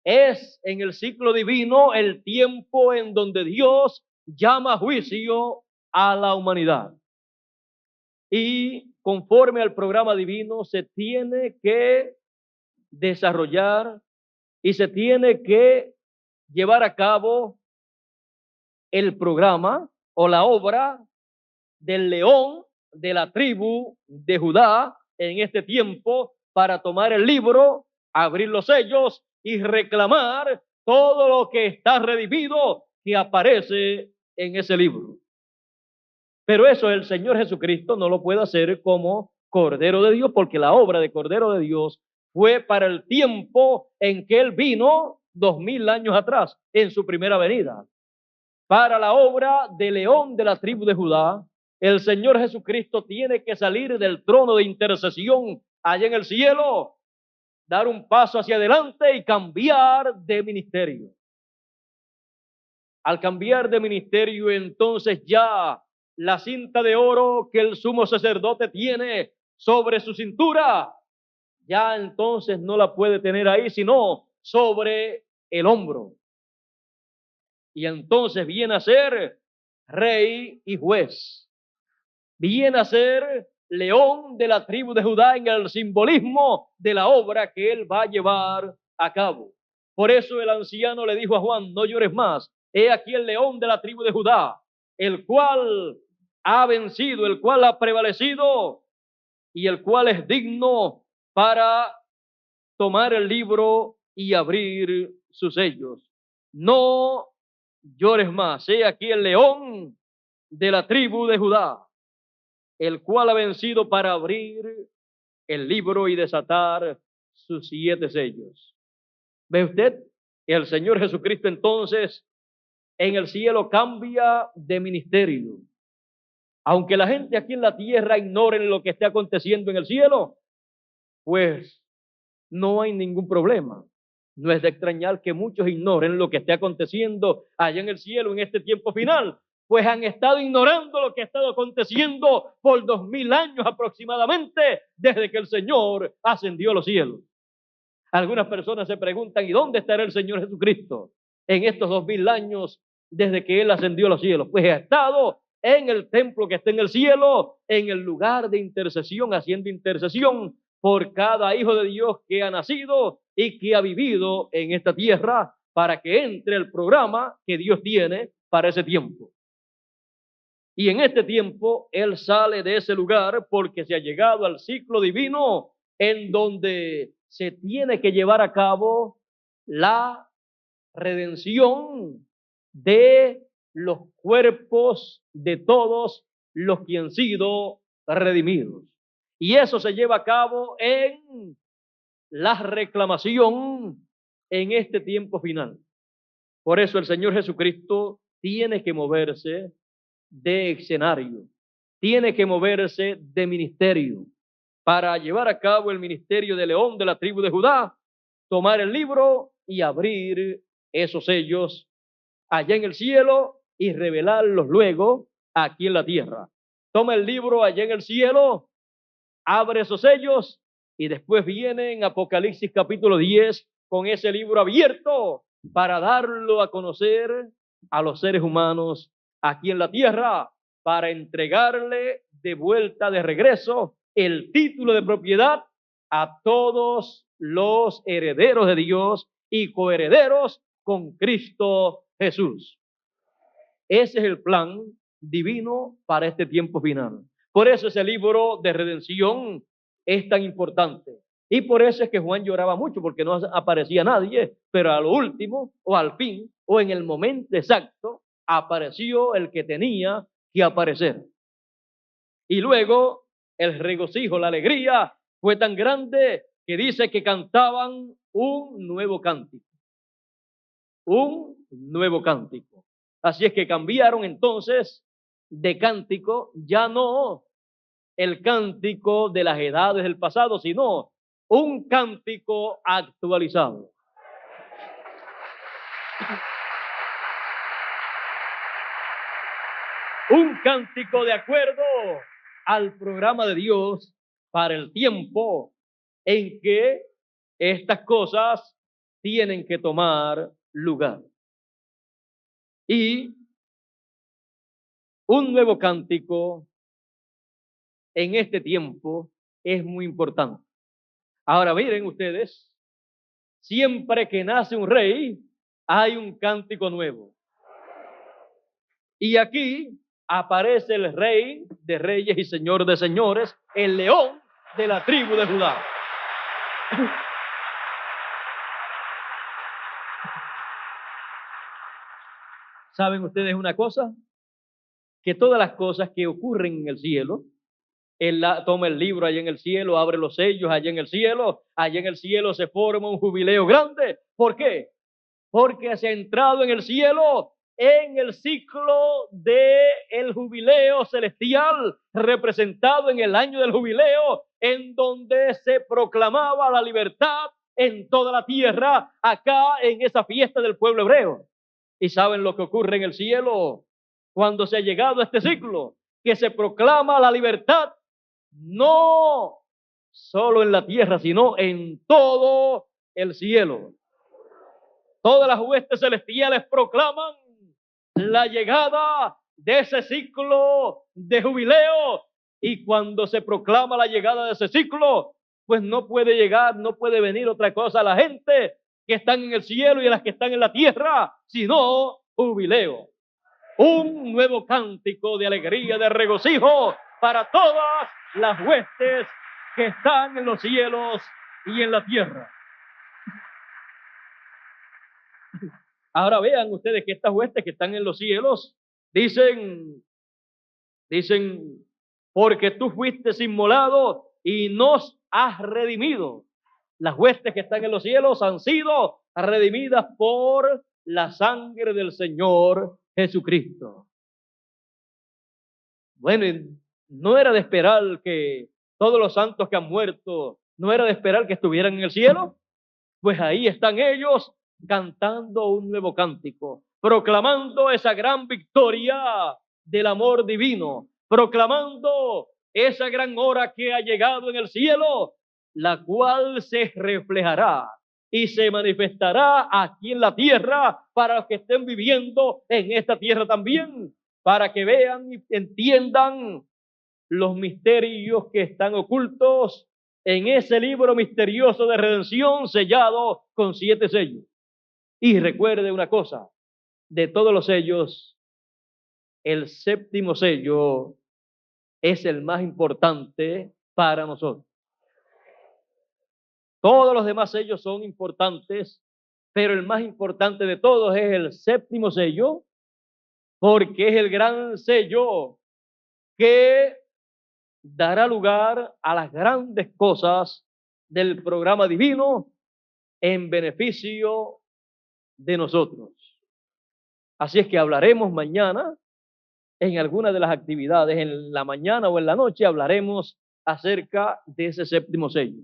Es en el ciclo divino el tiempo en donde Dios llama a juicio a la humanidad. Y conforme al programa divino se tiene que desarrollar y se tiene que llevar a cabo el programa o la obra del león de la tribu de Judá en este tiempo para tomar el libro, abrir los sellos y reclamar todo lo que está redimido que aparece en ese libro. Pero eso el Señor Jesucristo no lo puede hacer como Cordero de Dios, porque la obra de Cordero de Dios fue para el tiempo en que Él vino 2000 años atrás, en su primera venida. Para la obra de león de la tribu de Judá, el Señor Jesucristo tiene que salir del trono de intercesión allá en el cielo, dar un paso hacia adelante y cambiar de ministerio. Al cambiar de ministerio, entonces ya la cinta de oro que el sumo sacerdote tiene sobre su cintura, ya entonces no la puede tener ahí, sino sobre el hombro. Y entonces viene a ser rey y juez. Viene a ser león de la tribu de Judá en el simbolismo de la obra que él va a llevar a cabo. Por eso el anciano le dijo a Juan: no llores más. He aquí el león de la tribu de Judá, el cual ha vencido, el cual ha prevalecido y el cual es digno para tomar el libro y abrir sus sellos. No llores más. He aquí el león de la tribu de Judá, el cual ha vencido para abrir el libro y desatar sus 7 sellos. ¿Ve usted? El Señor Jesucristo entonces en el cielo cambia de ministerio. Aunque la gente aquí en la tierra ignore lo que esté aconteciendo en el cielo, pues no hay ningún problema. No es de extrañar que muchos ignoren lo que esté aconteciendo allá en el cielo en este tiempo final, pues han estado ignorando lo que ha estado aconteciendo por 2000 años aproximadamente desde que el Señor ascendió a los cielos. Algunas personas se preguntan: ¿y dónde estará el Señor Jesucristo en estos 2000 años desde que Él ascendió a los cielos? Pues ha estado en el templo que está en el cielo, en el lugar de intercesión, haciendo intercesión por cada hijo de Dios que ha nacido y que ha vivido en esta tierra, para que entre el programa que Dios tiene para ese tiempo. Y en este tiempo Él sale de ese lugar porque se ha llegado al ciclo divino en donde se tiene que llevar a cabo la redención de los cuerpos de todos los que han sido redimidos. Y eso se lleva a cabo en la reclamación en este tiempo final. Por eso el Señor Jesucristo tiene que moverse de escenario, tiene que moverse de ministerio para llevar a cabo el ministerio de león de la tribu de Judá, tomar el libro y abrir esos sellos allá en el cielo y revelarlos luego aquí en la tierra. Toma el libro allá en el cielo, abre esos sellos y después viene en Apocalipsis capítulo 10 con ese libro abierto para darlo a conocer a los seres humanos aquí en la tierra, para entregarle de vuelta, de regreso, el título de propiedad a todos los herederos de Dios y coherederos con Cristo Jesús. Ese es el plan divino para este tiempo final. Por eso ese libro de redención es tan importante. Y por eso es que Juan lloraba mucho, porque no aparecía nadie, pero a lo último, o al fin, o en el momento exacto, apareció el que tenía que aparecer. Y luego el regocijo, la alegría fue tan grande que dice que cantaban un nuevo cántico. un nuevo cántico. Así es que cambiaron entonces de cántico, ya no el cántico de las edades del pasado, sino un cántico actualizado. Un cántico de acuerdo al programa de Dios para el tiempo en que estas cosas tienen que tomar lugar. Y un nuevo cántico en este tiempo es muy importante. Ahora miren ustedes, siempre que nace un rey, hay un cántico nuevo. Y aquí aparece el Rey de Reyes y Señor de Señores, el león de la tribu de Judá. ¿Saben ustedes una cosa? Que todas las cosas que ocurren en el cielo, él toma el libro allá en el cielo, abre los sellos allá en el cielo se forma un jubileo grande. ¿Por qué? Porque se ha entrado en el cielo en el ciclo del jubileo celestial, representado en el año del jubileo, en donde se proclamaba la libertad en toda la tierra, acá en esa fiesta del pueblo hebreo. ¿Y saben lo que ocurre en el cielo cuando se ha llegado a este ciclo? Que se proclama la libertad no solo en la tierra, sino en todo el cielo. Todas las huestes celestiales proclaman la llegada de ese ciclo de jubileo. Y cuando se proclama la llegada de ese ciclo, pues no puede llegar, no puede venir otra cosa a la gente que están en el cielo y a las que están en la tierra, sino jubileo. Un nuevo cántico de alegría, de regocijo para todas las huestes que están en los cielos y en la tierra. Ahora vean ustedes que estas huestes que están en los cielos dicen, porque tú fuiste inmolado y nos has redimido. Las huestes que están en los cielos han sido redimidas por la sangre del Señor Jesucristo. Bueno, no era de esperar que todos los santos que han muerto, no era de esperar que estuvieran en el cielo. Pues ahí están ellos cantando un nuevo cántico, proclamando esa gran victoria del amor divino, proclamando esa gran hora que ha llegado en el cielo, la cual se reflejará y se manifestará aquí en la tierra para los que estén viviendo en esta tierra también, para que vean y entiendan los misterios que están ocultos en ese libro misterioso de redención sellado con 7 sellos. Y recuerde una cosa, de todos los sellos, el 7º sello es el más importante para nosotros. Todos los demás sellos son importantes, pero el más importante de todos es el 7º sello, porque es el gran sello que dará lugar a las grandes cosas del programa divino en beneficio de nosotros. Así es que hablaremos mañana en alguna de las actividades, en la mañana o en la noche hablaremos acerca de ese 7º sello.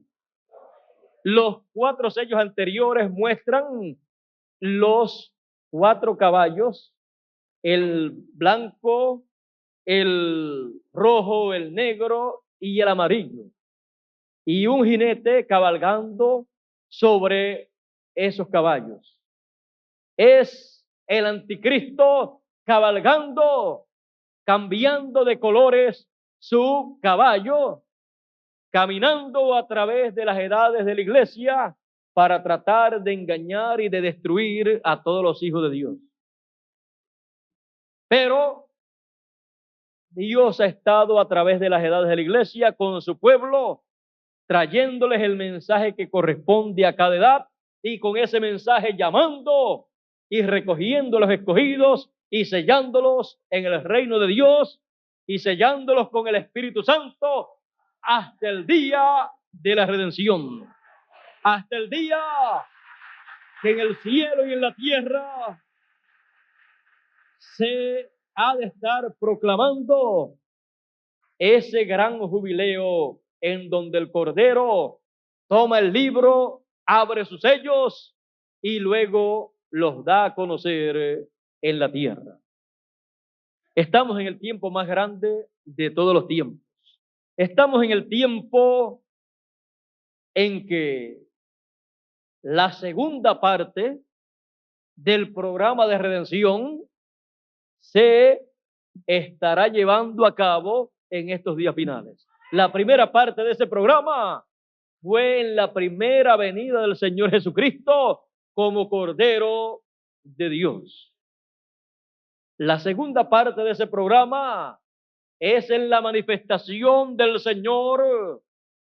Los 4 sellos anteriores muestran los 4 caballos, el blanco, el rojo, el negro y el amarillo, y un jinete cabalgando sobre esos caballos. Es el anticristo cabalgando, cambiando de colores su caballo, caminando a través de las edades de la iglesia para tratar de engañar y de destruir a todos los hijos de Dios. Pero Dios ha estado a través de las edades de la iglesia con su pueblo, trayéndoles el mensaje que corresponde a cada edad, y con ese mensaje llamando y recogiendo los escogidos y sellándolos en el reino de Dios y sellándolos con el Espíritu Santo hasta el día de la redención, hasta el día que en el cielo y en la tierra se ha de estar proclamando ese gran jubileo en donde el Cordero toma el libro, abre sus sellos y luego los da a conocer en la tierra. Estamos en el tiempo más grande de todos los tiempos. Estamos en el tiempo en que la segunda parte del programa de redención se estará llevando a cabo en estos días finales. La primera parte de ese programa fue en la primera venida del Señor Jesucristo como Cordero de Dios. La segunda parte de ese programa es en la manifestación del Señor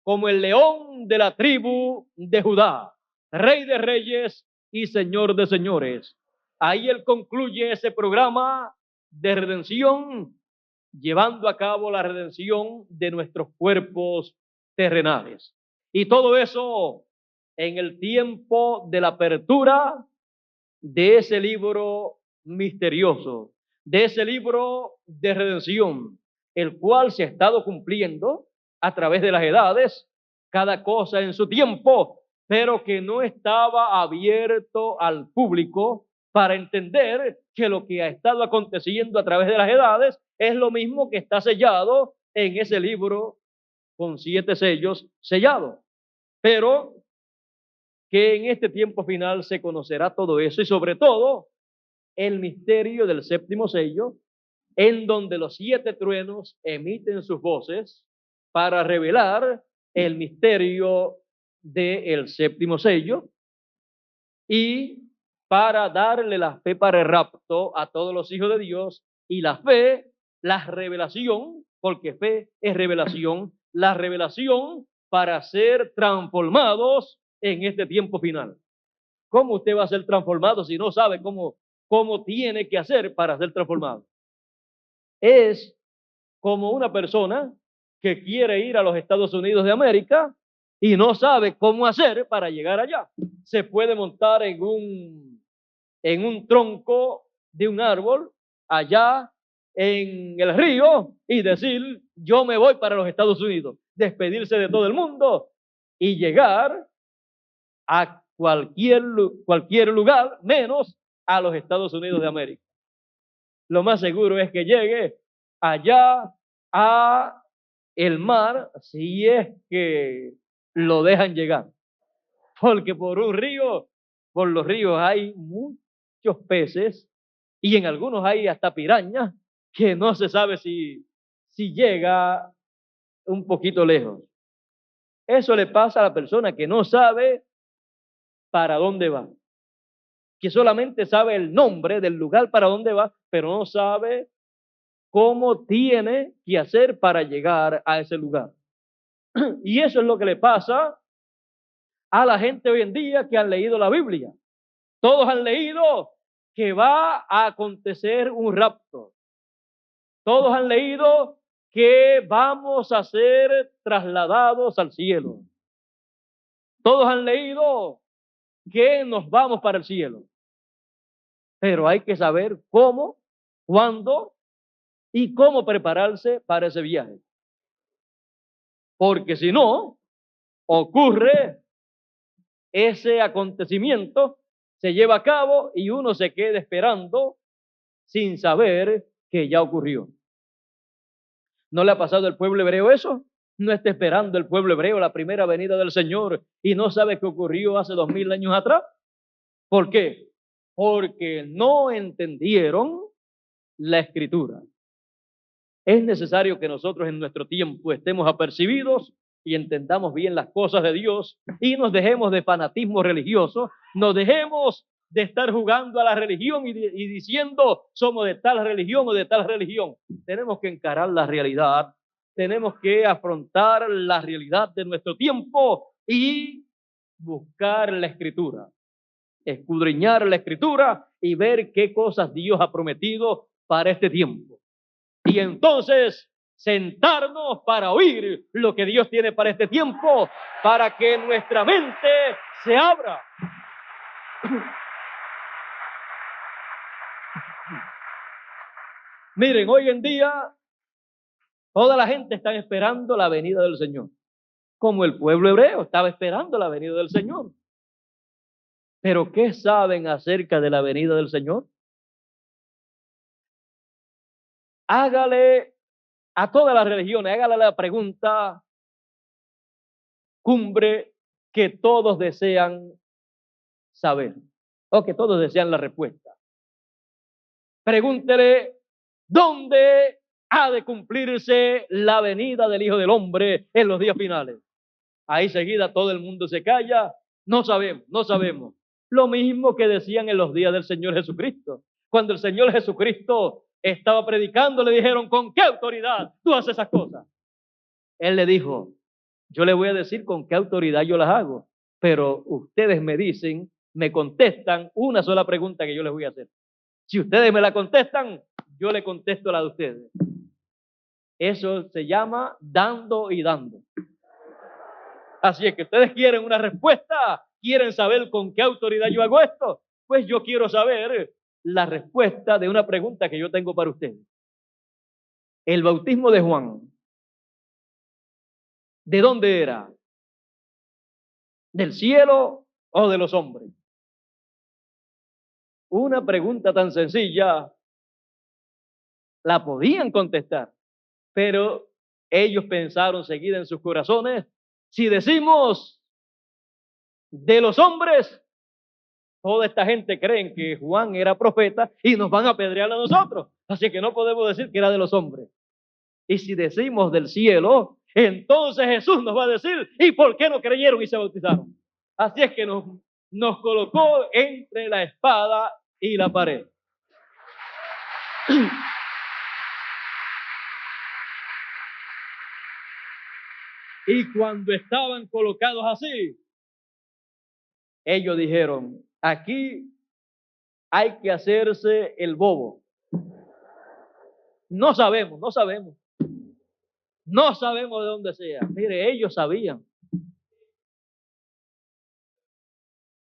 como el león de la tribu de Judá, Rey de reyes y Señor de señores. Ahí Él concluye ese programa de redención, llevando a cabo la redención de nuestros cuerpos terrenales. Y todo eso en el tiempo de la apertura de ese libro misterioso, de ese libro de redención, el cual se ha estado cumpliendo a través de las edades, cada cosa en su tiempo, pero que no estaba abierto al público para entender que lo que ha estado aconteciendo a través de las edades es lo mismo que está sellado en ese libro con 7 sellos sellados. Pero que en este tiempo final se conocerá todo eso y sobre todo el misterio del séptimo sello, en donde los 7 truenos emiten sus voces para revelar el misterio del séptimo sello y para darle la fe para el rapto a todos los hijos de Dios y la fe, la revelación, porque fe es revelación, la revelación para ser transformados en este tiempo final. ¿Cómo usted va a ser transformado si no sabe cómo tiene que hacer para ser transformado? Es como una persona que quiere ir a los Estados Unidos de América y no sabe cómo hacer para llegar allá. Se puede montar en un tronco de un árbol allá en el río y decir, yo me voy para los Estados Unidos, despedirse de todo el mundo y llegar a cualquier lugar, menos a los Estados Unidos de América. Lo más seguro es que llegue allá a el mar, si es que lo dejan llegar. Porque por los ríos hay muchos peces y en algunos hay hasta pirañas que no se sabe si llega un poquito lejos. Eso le pasa a la persona que no sabe para dónde va, que solamente sabe el nombre del lugar para dónde va, pero no sabe cómo tiene que hacer para llegar a ese lugar. Y eso es lo que le pasa a la gente hoy en día que han leído la Biblia. Todos han leído que va a acontecer un rapto. Todos han leído que vamos a ser trasladados al cielo. Todos han leído que nos vamos para el cielo. Pero hay que saber cómo, cuándo y cómo prepararse para ese viaje. Porque si no, ocurre ese acontecimiento, se lleva a cabo y uno se queda esperando sin saber que ya ocurrió. ¿No le ha pasado al pueblo hebreo eso? No está esperando el pueblo hebreo la primera venida del Señor y no sabe qué ocurrió hace 2000 años atrás. ¿Por qué? Porque no entendieron la Escritura. Es necesario que nosotros en nuestro tiempo estemos apercibidos y entendamos bien las cosas de Dios y nos dejemos de fanatismo religioso, nos dejemos de estar jugando a la religión y diciendo somos de tal religión o de tal religión. Tenemos que encarar la realidad, tenemos que afrontar la realidad de nuestro tiempo y buscar la Escritura, escudriñar la Escritura y ver qué cosas Dios ha prometido para este tiempo. Y entonces sentarnos para oír lo que Dios tiene para este tiempo, para que nuestra mente se abra. Miren, hoy en día toda la gente está esperando la venida del Señor, como el pueblo hebreo estaba esperando la venida del Señor. Pero ¿qué saben acerca de la venida del Señor? Hágale a todas las religiones, hágale la pregunta cumbre que todos desean saber, o que todos desean la respuesta. Pregúntele, ¿dónde ha de cumplirse la venida del Hijo del Hombre en los días finales? Ahí seguida todo el mundo se calla, no sabemos, no sabemos. Lo mismo que decían en los días del Señor Jesucristo. Cuando el Señor Jesucristo estaba predicando, le dijeron, ¿con qué autoridad tú haces esas cosas? Él le dijo, yo le voy a decir con qué autoridad yo las hago, pero ustedes me dicen, me contestan una sola pregunta que yo les voy a hacer. Si ustedes me la contestan, yo le contesto la de ustedes. Eso se llama dando y dando. Así es que ustedes quieren una respuesta, quieren saber con qué autoridad yo hago esto. Pues yo quiero saber la respuesta de una pregunta que yo tengo para ustedes. El bautismo de Juan, ¿de dónde era? ¿Del cielo o de los hombres? Una pregunta tan sencilla la podían contestar, pero ellos pensaron seguida en sus corazones, si decimos de los hombres, toda esta gente cree que Juan era profeta y nos van a apedrear a nosotros, así que no podemos decir que era de los hombres. Y si decimos del cielo, entonces Jesús nos va a decir, ¿y por qué no creyeron y se bautizaron? Así es que nos colocó entre la espada y la pared. Y cuando estaban colocados así, ellos dijeron, aquí hay que hacerse el bobo. No sabemos, no sabemos. No sabemos de dónde sea. Mire, ellos sabían.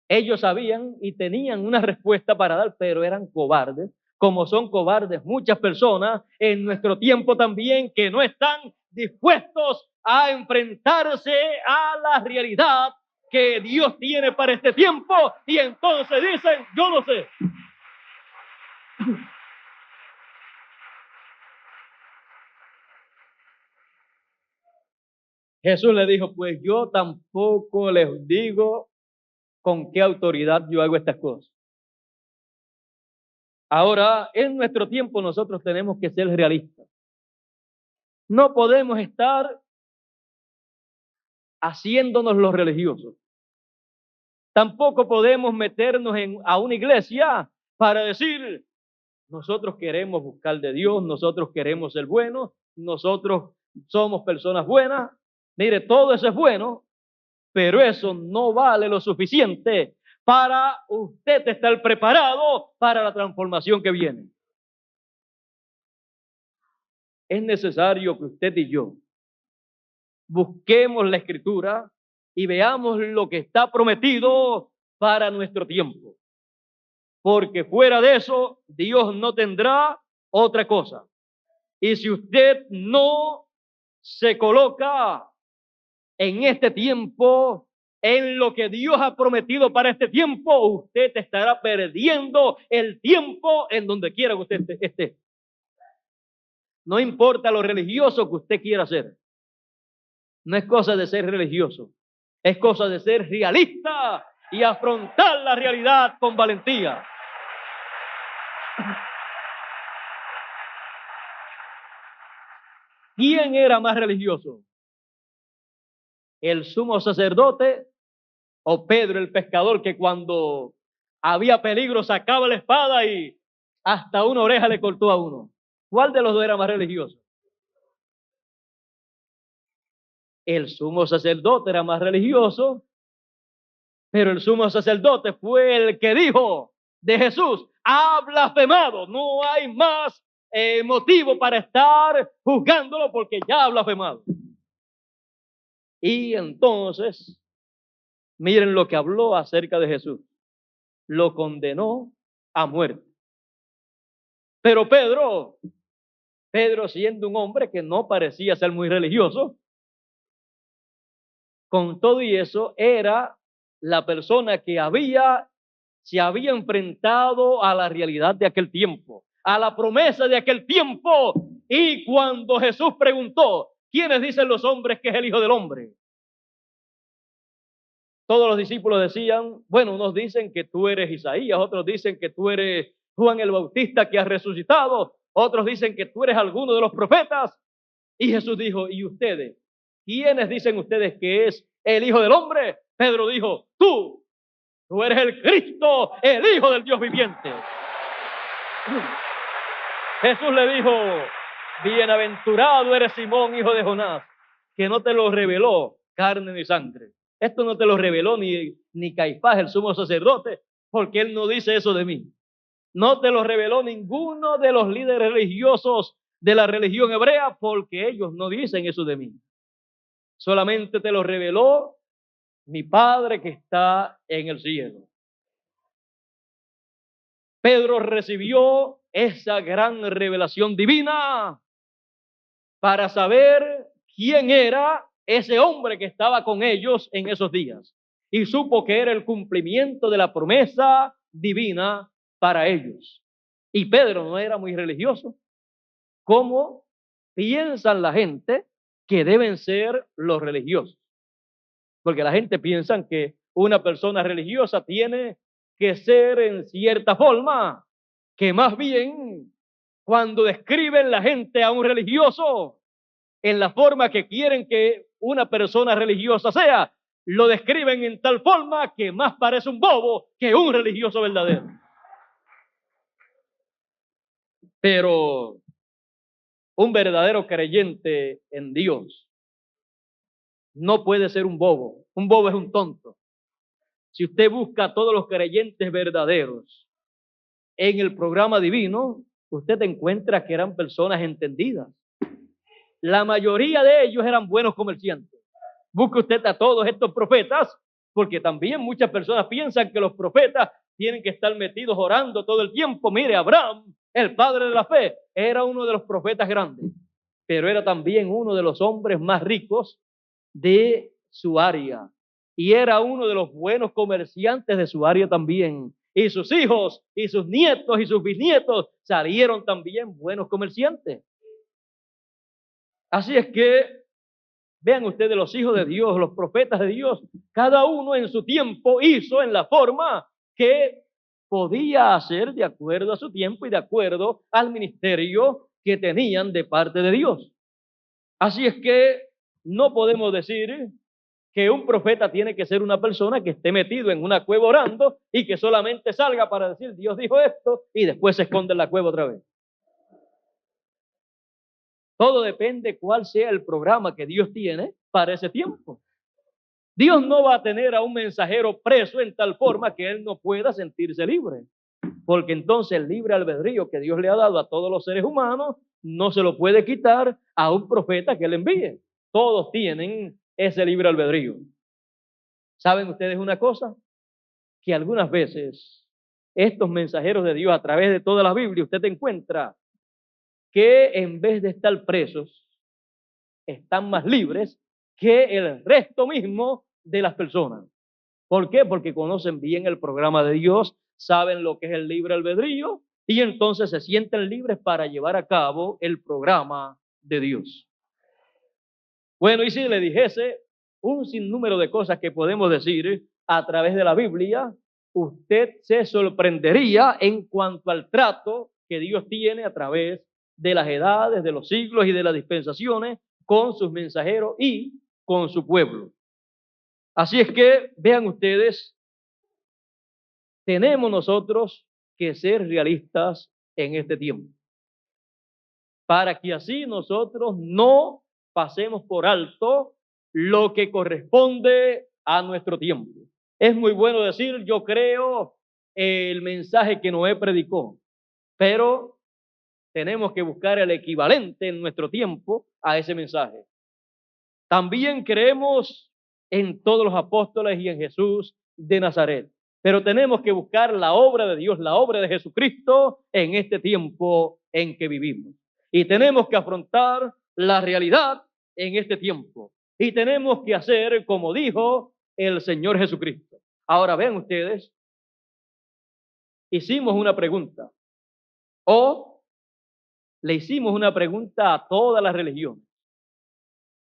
Ellos sabían y tenían una respuesta para dar, pero eran cobardes, como son cobardes muchas personas en nuestro tiempo también, que no están dispuestos a enfrentarse a la realidad que Dios tiene para este tiempo, y entonces dicen, yo no sé. Jesús le dijo, pues yo tampoco les digo con qué autoridad yo hago estas cosas. Ahora, en nuestro tiempo nosotros tenemos que ser realistas. No podemos estar haciéndonos los religiosos. Tampoco podemos meternos a una iglesia para decir, nosotros queremos buscar de Dios, nosotros queremos ser buenos, nosotros somos personas buenas. Mire, todo eso es bueno, pero eso no vale lo suficiente para usted estar preparado para la transformación que viene. Es necesario que usted y yo busquemos la Escritura y veamos lo que está prometido para nuestro tiempo. Porque fuera de eso, Dios no tendrá otra cosa. Y si usted no se coloca en este tiempo, en lo que Dios ha prometido para este tiempo, usted estará perdiendo el tiempo en donde quiera que usted esté. No importa lo religioso que usted quiera ser. No es cosa de ser religioso. Es cosa de ser realista y afrontar la realidad con valentía. ¿Quién era más religioso? ¿El sumo sacerdote o Pedro el pescador, que cuando había peligro sacaba la espada y hasta una oreja le cortó a uno? ¿Cuál de los dos era más religioso? El sumo sacerdote era más religioso, pero el sumo sacerdote fue el que dijo de Jesús, ha blasfemado, no hay más motivo para estar juzgándolo porque ya ha blasfemado. Y entonces, miren lo que habló acerca de Jesús. lo condenó a muerte. Pero Pedro siendo un hombre que no parecía ser muy religioso, con todo y eso era la persona que se había enfrentado a la realidad de aquel tiempo, a la promesa de aquel tiempo. Y cuando Jesús preguntó, ¿quiénes dicen los hombres que es el Hijo del Hombre? Todos los discípulos decían, bueno, unos dicen que tú eres Isaías, otros dicen que tú eres Juan el Bautista que ha resucitado, otros dicen que tú eres alguno de los profetas. Y Jesús dijo, ¿y ustedes? ¿Quiénes dicen ustedes que es el Hijo del Hombre? Pedro dijo, tú eres el Cristo, el Hijo del Dios viviente. Jesús le dijo, bienaventurado eres Simón, hijo de Jonás, que no te lo reveló carne ni sangre. Esto no te lo reveló ni Caifás, el sumo sacerdote, porque él no dice eso de mí. No te lo reveló ninguno de los líderes religiosos de la religión hebrea, porque ellos no dicen eso de mí. Solamente te lo reveló mi Padre que está en el cielo. Pedro recibió esa gran revelación divina para saber quién era ese hombre que estaba con ellos en esos días. Y supo que era el cumplimiento de la promesa divina para ellos. Y Pedro no era muy religioso. ¿Cómo piensan la gente que deben ser los religiosos? Porque la gente piensa que una persona religiosa tiene que ser en cierta forma, que más bien cuando describen la gente a un religioso en la forma que quieren que una persona religiosa sea, lo describen en tal forma que más parece un bobo que un religioso verdadero. Pero un verdadero creyente en Dios no puede ser un bobo. Un bobo es un tonto. Si usted busca a todos los creyentes verdaderos en el programa divino, usted encuentra que eran personas entendidas. La mayoría de ellos eran buenos comerciantes. Busque usted a todos estos profetas, porque también muchas personas piensan que los profetas tienen que estar metidos orando todo el tiempo. Mire, Abraham, el padre de la fe, era uno de los profetas grandes, pero era también uno de los hombres más ricos de su área. Y era uno de los buenos comerciantes de su área también. Y sus hijos, y sus nietos, y sus bisnietos salieron también buenos comerciantes. Así es que, vean ustedes, los hijos de Dios, los profetas de Dios, cada uno en su tiempo hizo en la forma que podía hacer de acuerdo a su tiempo y de acuerdo al ministerio que tenían de parte de Dios. Así es que no podemos decir que un profeta tiene que ser una persona que esté metido en una cueva orando y que solamente salga para decir Dios dijo esto y después se esconde en la cueva otra vez. Todo depende cuál sea el programa que Dios tiene para ese tiempo. Dios no va a tener a un mensajero preso en tal forma que él no pueda sentirse libre, porque entonces el libre albedrío que Dios le ha dado a todos los seres humanos no se lo puede quitar a un profeta que él envíe. Todos tienen ese libre albedrío. ¿Saben ustedes una cosa? Que algunas veces estos mensajeros de Dios a través de toda la Biblia usted encuentra que en vez de estar presos están más libres que el resto mismo de las personas. ¿Por qué? Porque conocen bien el programa de Dios, saben lo que es el libre albedrío y entonces se sienten libres para llevar a cabo el programa de Dios. Bueno, y si le dijese un sinnúmero de cosas que podemos decir a través de la Biblia, usted se sorprendería en cuanto al trato que Dios tiene a través de las edades, de los siglos y de las dispensaciones con sus mensajeros y con su pueblo. Así es que, vean ustedes, tenemos nosotros que ser realistas en este tiempo, para que así nosotros no pasemos por alto lo que corresponde a nuestro tiempo. Es muy bueno decir, yo creo el mensaje que Noé predicó, pero tenemos que buscar el equivalente en nuestro tiempo a ese mensaje. También creemos en todos los apóstoles y en Jesús de Nazaret. Pero tenemos que buscar la obra de Dios, la obra de Jesucristo en este tiempo en que vivimos. Y tenemos que afrontar la realidad en este tiempo. Y tenemos que hacer como dijo el Señor Jesucristo. Ahora ven ustedes, hicimos una pregunta o le hicimos una pregunta a todas las religiones.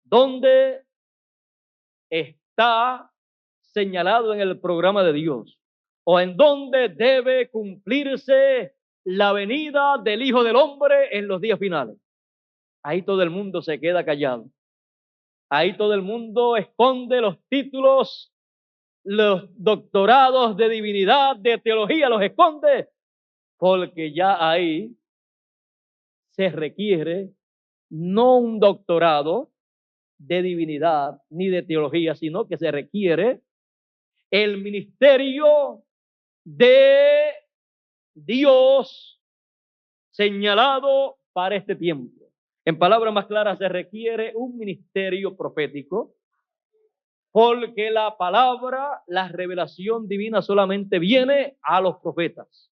¿Dónde está señalado en el programa de Dios? ¿O en dónde debe cumplirse la venida del Hijo del Hombre en los días finales? Ahí todo el mundo se queda callado. Ahí todo el mundo esconde los títulos, los doctorados de divinidad, de teología, los esconde, porque ya ahí se requiere no un doctorado de divinidad ni de teología, sino que se requiere el ministerio de Dios señalado para este tiempo. En palabras más claras, se requiere un ministerio profético, porque la palabra, la revelación divina solamente viene a los profetas.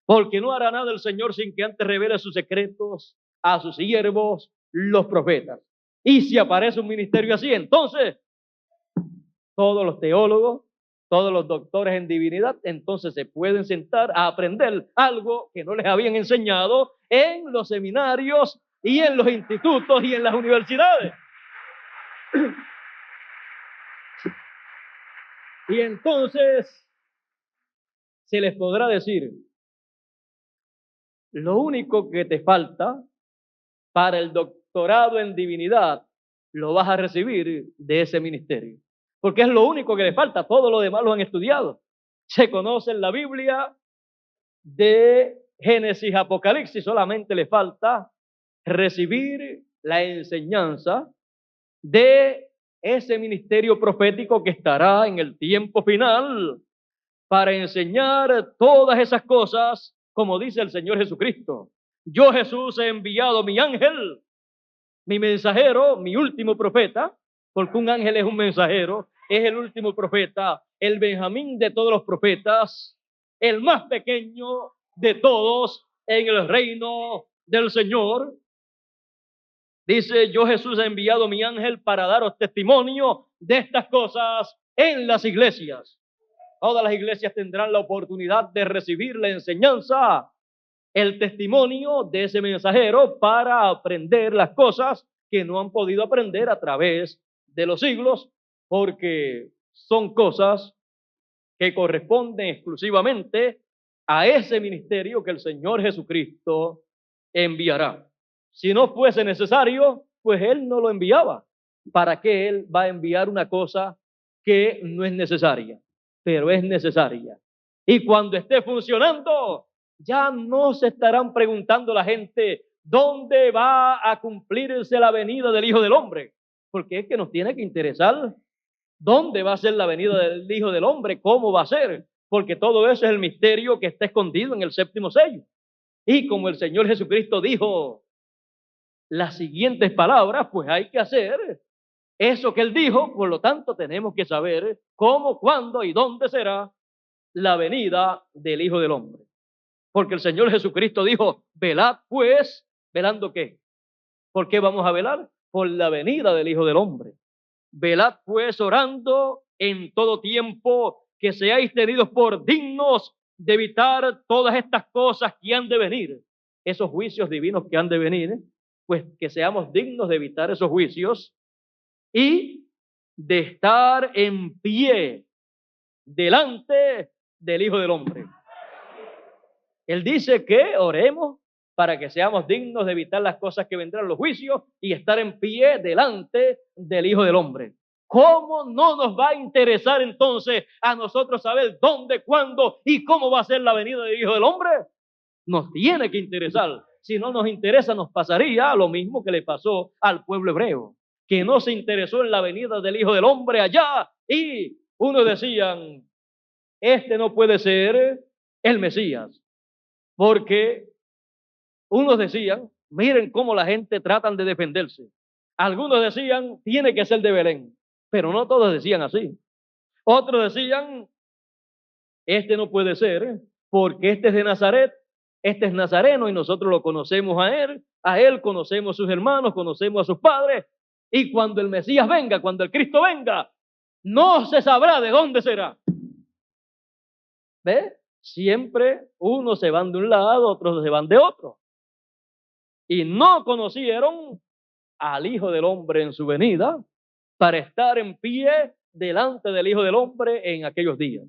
Porque no hará nada el Señor sin que antes revele sus secretos a sus siervos, los profetas. Y si aparece un ministerio así, entonces todos los teólogos, todos los doctores en divinidad, entonces se pueden sentar a aprender algo que no les habían enseñado en los seminarios y en los institutos y en las universidades. Y entonces se les podrá decir, lo único que te falta para el doctorado en divinidad lo vas a recibir de ese ministerio. Porque es lo único que le falta, todo lo demás lo han estudiado. Se conoce en la Biblia de Génesis a Apocalipsis, solamente le falta recibir la enseñanza de ese ministerio profético que estará en el tiempo final para enseñar todas esas cosas, como dice el Señor Jesucristo. Yo, Jesús, he enviado mi ángel, mi mensajero, mi último profeta, porque un ángel es un mensajero, es el último profeta, el Benjamín de todos los profetas, el más pequeño de todos en el reino del Señor. Dice, yo Jesús he enviado mi ángel para daros testimonio de estas cosas en las iglesias. Todas las iglesias tendrán la oportunidad de recibir la enseñanza, el testimonio de ese mensajero para aprender las cosas que no han podido aprender a través de los siglos, porque son cosas que corresponden exclusivamente a ese ministerio que el Señor Jesucristo enviará. Si no fuese necesario, pues Él no lo enviaba. ¿Para qué Él va a enviar una cosa que no es necesaria? Pero es necesaria. Y cuando esté funcionando, ya no se estarán preguntando la gente dónde va a cumplirse la venida del Hijo del Hombre, porque es que nos tiene que interesar dónde va a ser la venida del Hijo del Hombre, cómo va a ser, porque todo eso es el misterio que está escondido en el séptimo sello. Y como el Señor Jesucristo dijo las siguientes palabras, pues hay que hacer eso que Él dijo, por lo tanto tenemos que saber cómo, cuándo y dónde será la venida del Hijo del Hombre. Porque el Señor Jesucristo dijo, velad pues, ¿velando qué? ¿Por qué vamos a velar? Por la venida del Hijo del Hombre. Velad pues orando en todo tiempo, que seáis tenidos por dignos de evitar todas estas cosas que han de venir, esos juicios divinos que han de venir, pues que seamos dignos de evitar esos juicios y de estar en pie delante del Hijo del Hombre. Él dice que oremos para que seamos dignos de evitar las cosas que vendrán, los juicios, y estar en pie delante del Hijo del Hombre. ¿Cómo no nos va a interesar entonces a nosotros saber dónde, cuándo y cómo va a ser la venida del Hijo del Hombre? Nos tiene que interesar. Si no nos interesa, nos pasaría lo mismo que le pasó al pueblo hebreo, que no se interesó en la venida del Hijo del Hombre allá, y unos decían, este no puede ser el Mesías, porque unos decían, miren cómo la gente tratan de defenderse. Algunos decían, tiene que ser de Belén, pero no todos decían así. Otros decían, Este no puede ser, porque este es de Nazaret, este es nazareno y nosotros lo conocemos a él conocemos a sus hermanos, conocemos a sus padres, y cuando el Mesías venga, cuando el Cristo venga, no se sabrá de dónde será. ¿Ve? Siempre unos se van de un lado, otros se van de otro. Y no conocieron al Hijo del Hombre en su venida para estar en pie delante del Hijo del Hombre en aquellos días.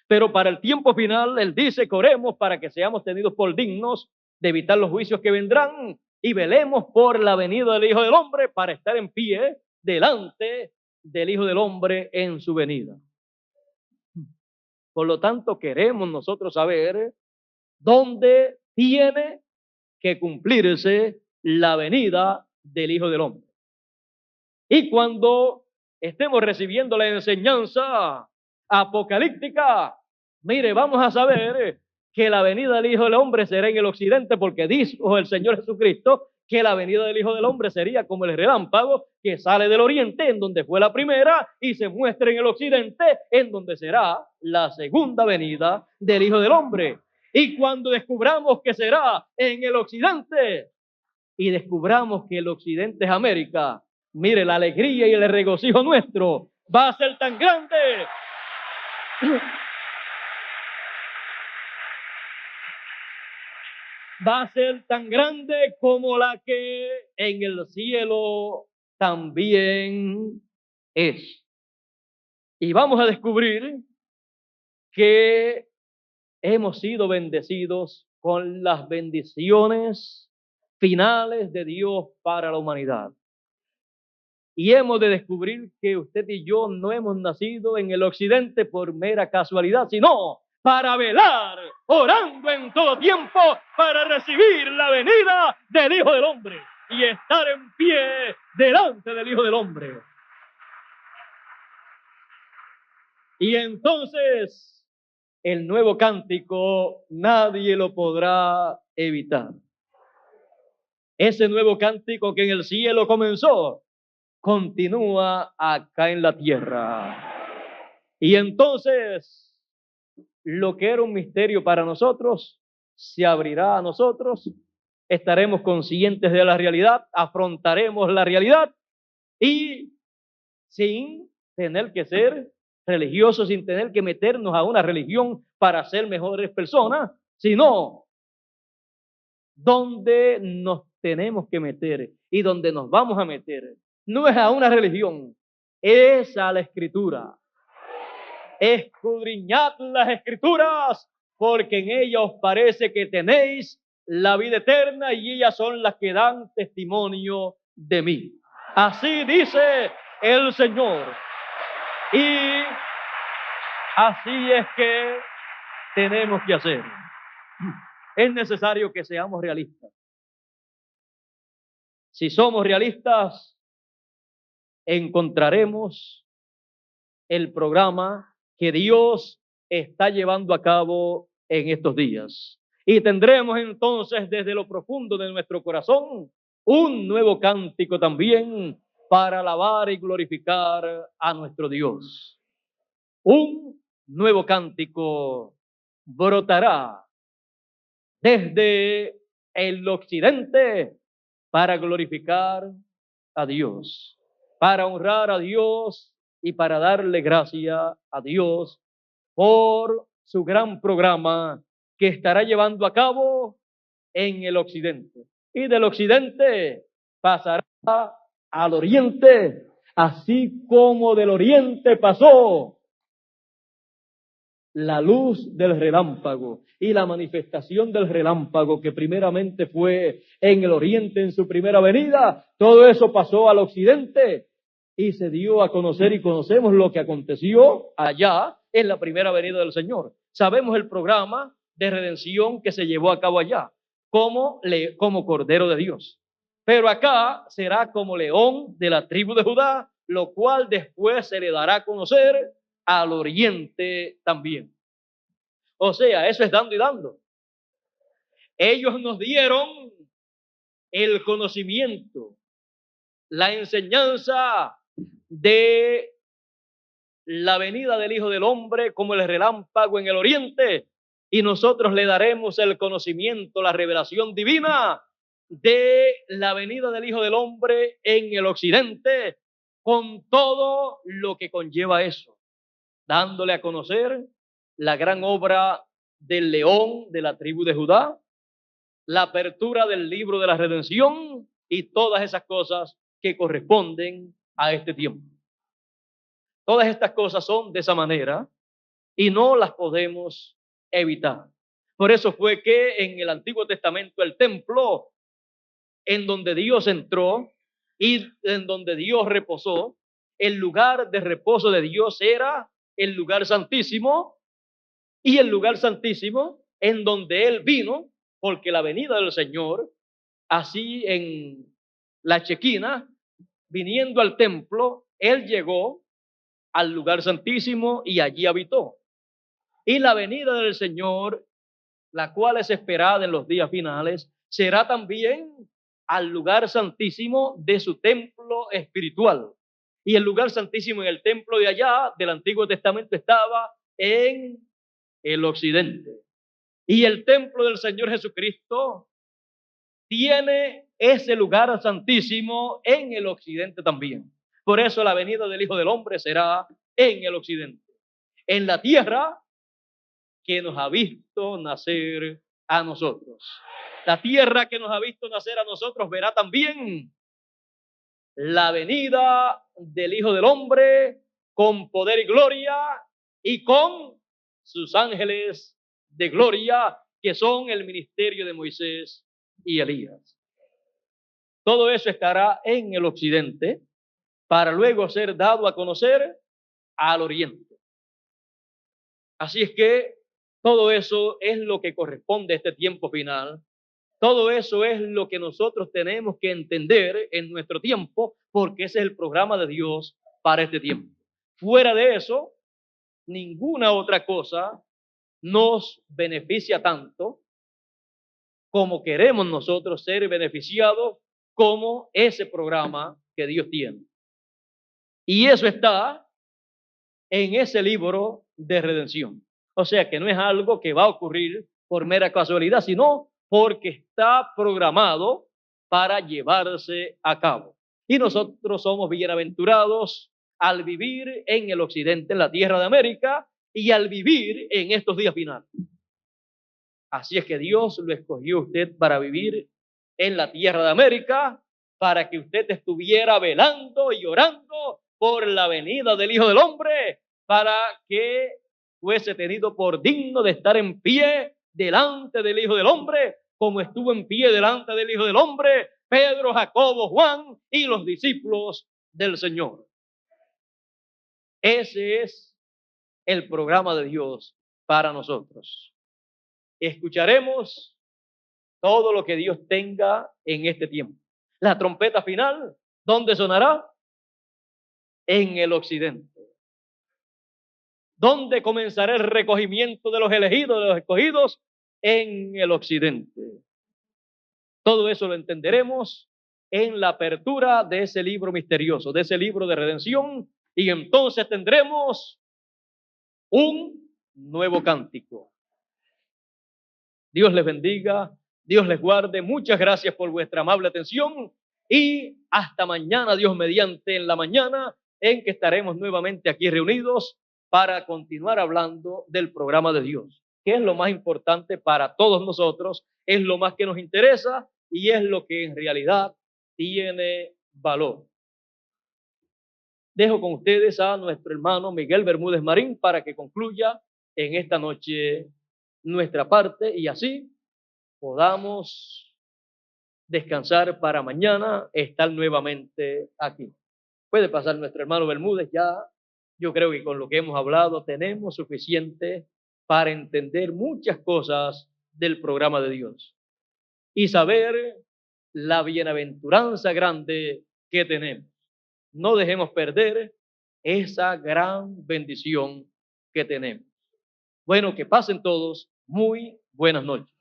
Pero para el tiempo final, Él dice que oremos para que seamos tenidos por dignos de evitar los juicios que vendrán y velemos por la venida del Hijo del Hombre para estar en pie delante del Hijo del Hombre en su venida. Por lo tanto, queremos nosotros saber dónde tiene que cumplirse la venida del Hijo del Hombre. Y cuando estemos recibiendo la enseñanza apocalíptica, mire, vamos a saber que la venida del Hijo del Hombre será en el occidente, porque dijo el Señor Jesucristo que la venida del Hijo del Hombre sería como el relámpago que sale del oriente, en donde fue la primera, y se muestra en el occidente, en donde será la segunda venida del Hijo del Hombre. Y cuando descubramos que será en el occidente, y descubramos que el occidente es América, mire, la alegría y el regocijo nuestro va a ser tan grande. Va a ser tan grande como la que en el cielo también es. Y vamos a descubrir que hemos sido bendecidos con las bendiciones finales de Dios para la humanidad. Y hemos de descubrir que usted y yo no hemos nacido en el occidente por mera casualidad, sino para velar, orando en todo tiempo, para recibir la venida del Hijo del Hombre y estar en pie delante del Hijo del Hombre. Y entonces el nuevo cántico nadie lo podrá evitar. Ese nuevo cántico que en el cielo comenzó, continúa acá en la tierra. Y entonces lo que era un misterio para nosotros se abrirá a nosotros, estaremos conscientes de la realidad, afrontaremos la realidad y sin tener que ser religiosos, sin tener que meternos a una religión para ser mejores personas, sino donde nos tenemos que meter y donde nos vamos a meter. No es a una religión, es a la Escritura. Escudriñad las Escrituras, porque en ellas os parece que tenéis la vida eterna y ellas son las que dan testimonio de mí. Así dice el Señor. Y así es que tenemos que hacer. Es necesario que seamos realistas. Si somos realistas, encontraremos el programa que Dios está llevando a cabo en estos días. Y tendremos entonces desde lo profundo de nuestro corazón un nuevo cántico también para alabar y glorificar a nuestro Dios. Un nuevo cántico brotará desde el occidente para glorificar a Dios, para honrar a Dios y para darle gracia a Dios por su gran programa que estará llevando a cabo en el occidente. Y del occidente pasará al oriente, así como del oriente pasó la luz del relámpago y la manifestación del relámpago que primeramente fue en el oriente en su primera venida. Todo eso pasó al occidente y se dio a conocer y conocemos lo que aconteció allá en la primera venida del Señor. Sabemos el programa de redención que se llevó a cabo allá como Cordero de Dios. Pero acá será como león de la tribu de Judá, lo cual después se le dará a conocer al oriente también. O sea, eso es dando y dando. Ellos nos dieron el conocimiento, la enseñanza de la venida del Hijo del Hombre como el relámpago en el oriente, y nosotros le daremos el conocimiento, la revelación divina de la venida del Hijo del Hombre en el occidente, con todo lo que conlleva eso, dándole a conocer la gran obra del león de la tribu de Judá, la apertura del libro de la redención y todas esas cosas que corresponden a este tiempo. Todas estas cosas son de esa manera y no las podemos evitar. Por eso fue que en el Antiguo Testamento el templo en donde Dios entró y en donde Dios reposó, el lugar de reposo de Dios era el lugar santísimo, y el lugar santísimo en donde Él vino, porque la venida del Señor, así en la Chequina, viniendo al templo, Él llegó al lugar santísimo y allí habitó. Y la venida del Señor, la cual es esperada en los días finales, será también al lugar santísimo de su templo espiritual. Y el lugar santísimo en el templo de allá del Antiguo Testamento estaba en el occidente. Y el templo del Señor Jesucristo tiene ese lugar santísimo en el occidente también. Por eso la venida del Hijo del Hombre será en el occidente, en la tierra que nos ha visto nacer a nosotros. La tierra que nos ha visto nacer a nosotros verá también la venida del Hijo del Hombre con poder y gloria y con sus ángeles de gloria, que son el ministerio de Moisés y Elías. Todo eso estará en el occidente para luego ser dado a conocer al oriente. Así es que todo eso es lo que corresponde a este tiempo final. Todo eso es lo que nosotros tenemos que entender en nuestro tiempo, porque ese es el programa de Dios para este tiempo. Fuera de eso, ninguna otra cosa nos beneficia tanto como queremos nosotros ser beneficiados como ese programa que Dios tiene. Y eso está en ese libro de redención. O sea que no es algo que va a ocurrir por mera casualidad, sino porque está programado para llevarse a cabo. Y nosotros somos bienaventurados al vivir en el occidente, en la tierra de América, y al vivir en estos días finales. Así es que Dios lo escogió usted para vivir en la tierra de América, para que usted estuviera velando y orando por la venida del Hijo del Hombre, para que fuese tenido por digno de estar en pie delante del Hijo del Hombre, como estuvo en pie delante del Hijo del Hombre Pedro, Jacobo, Juan y los discípulos del Señor. Ese es el programa de Dios para nosotros. Escucharemos todo lo que Dios tenga en este tiempo. La trompeta final, ¿dónde sonará? En el occidente. ¿Dónde comenzará el recogimiento de los elegidos, de los escogidos? En el occidente. Todo eso lo entenderemos en la apertura de ese libro misterioso, de ese libro de redención, y entonces tendremos un nuevo cántico. Dios les bendiga, Dios les guarde. Muchas gracias por vuestra amable atención y hasta mañana, Dios mediante, en la mañana, en que estaremos nuevamente aquí reunidos para continuar hablando del programa de Dios, que es lo más importante para todos nosotros, es lo más que nos interesa y es lo que en realidad tiene valor. Dejo con ustedes a nuestro hermano Miguel Bermúdez Marín para que concluya en esta noche nuestra parte y así podamos descansar para mañana estar nuevamente aquí. Puede pasar nuestro hermano Bermúdez. Ya yo creo que con lo que hemos hablado tenemos suficiente para entender muchas cosas del programa de Dios y saber la bienaventuranza grande que tenemos. No dejemos perder esa gran bendición que tenemos. Bueno, que pasen todos muy buenas noches.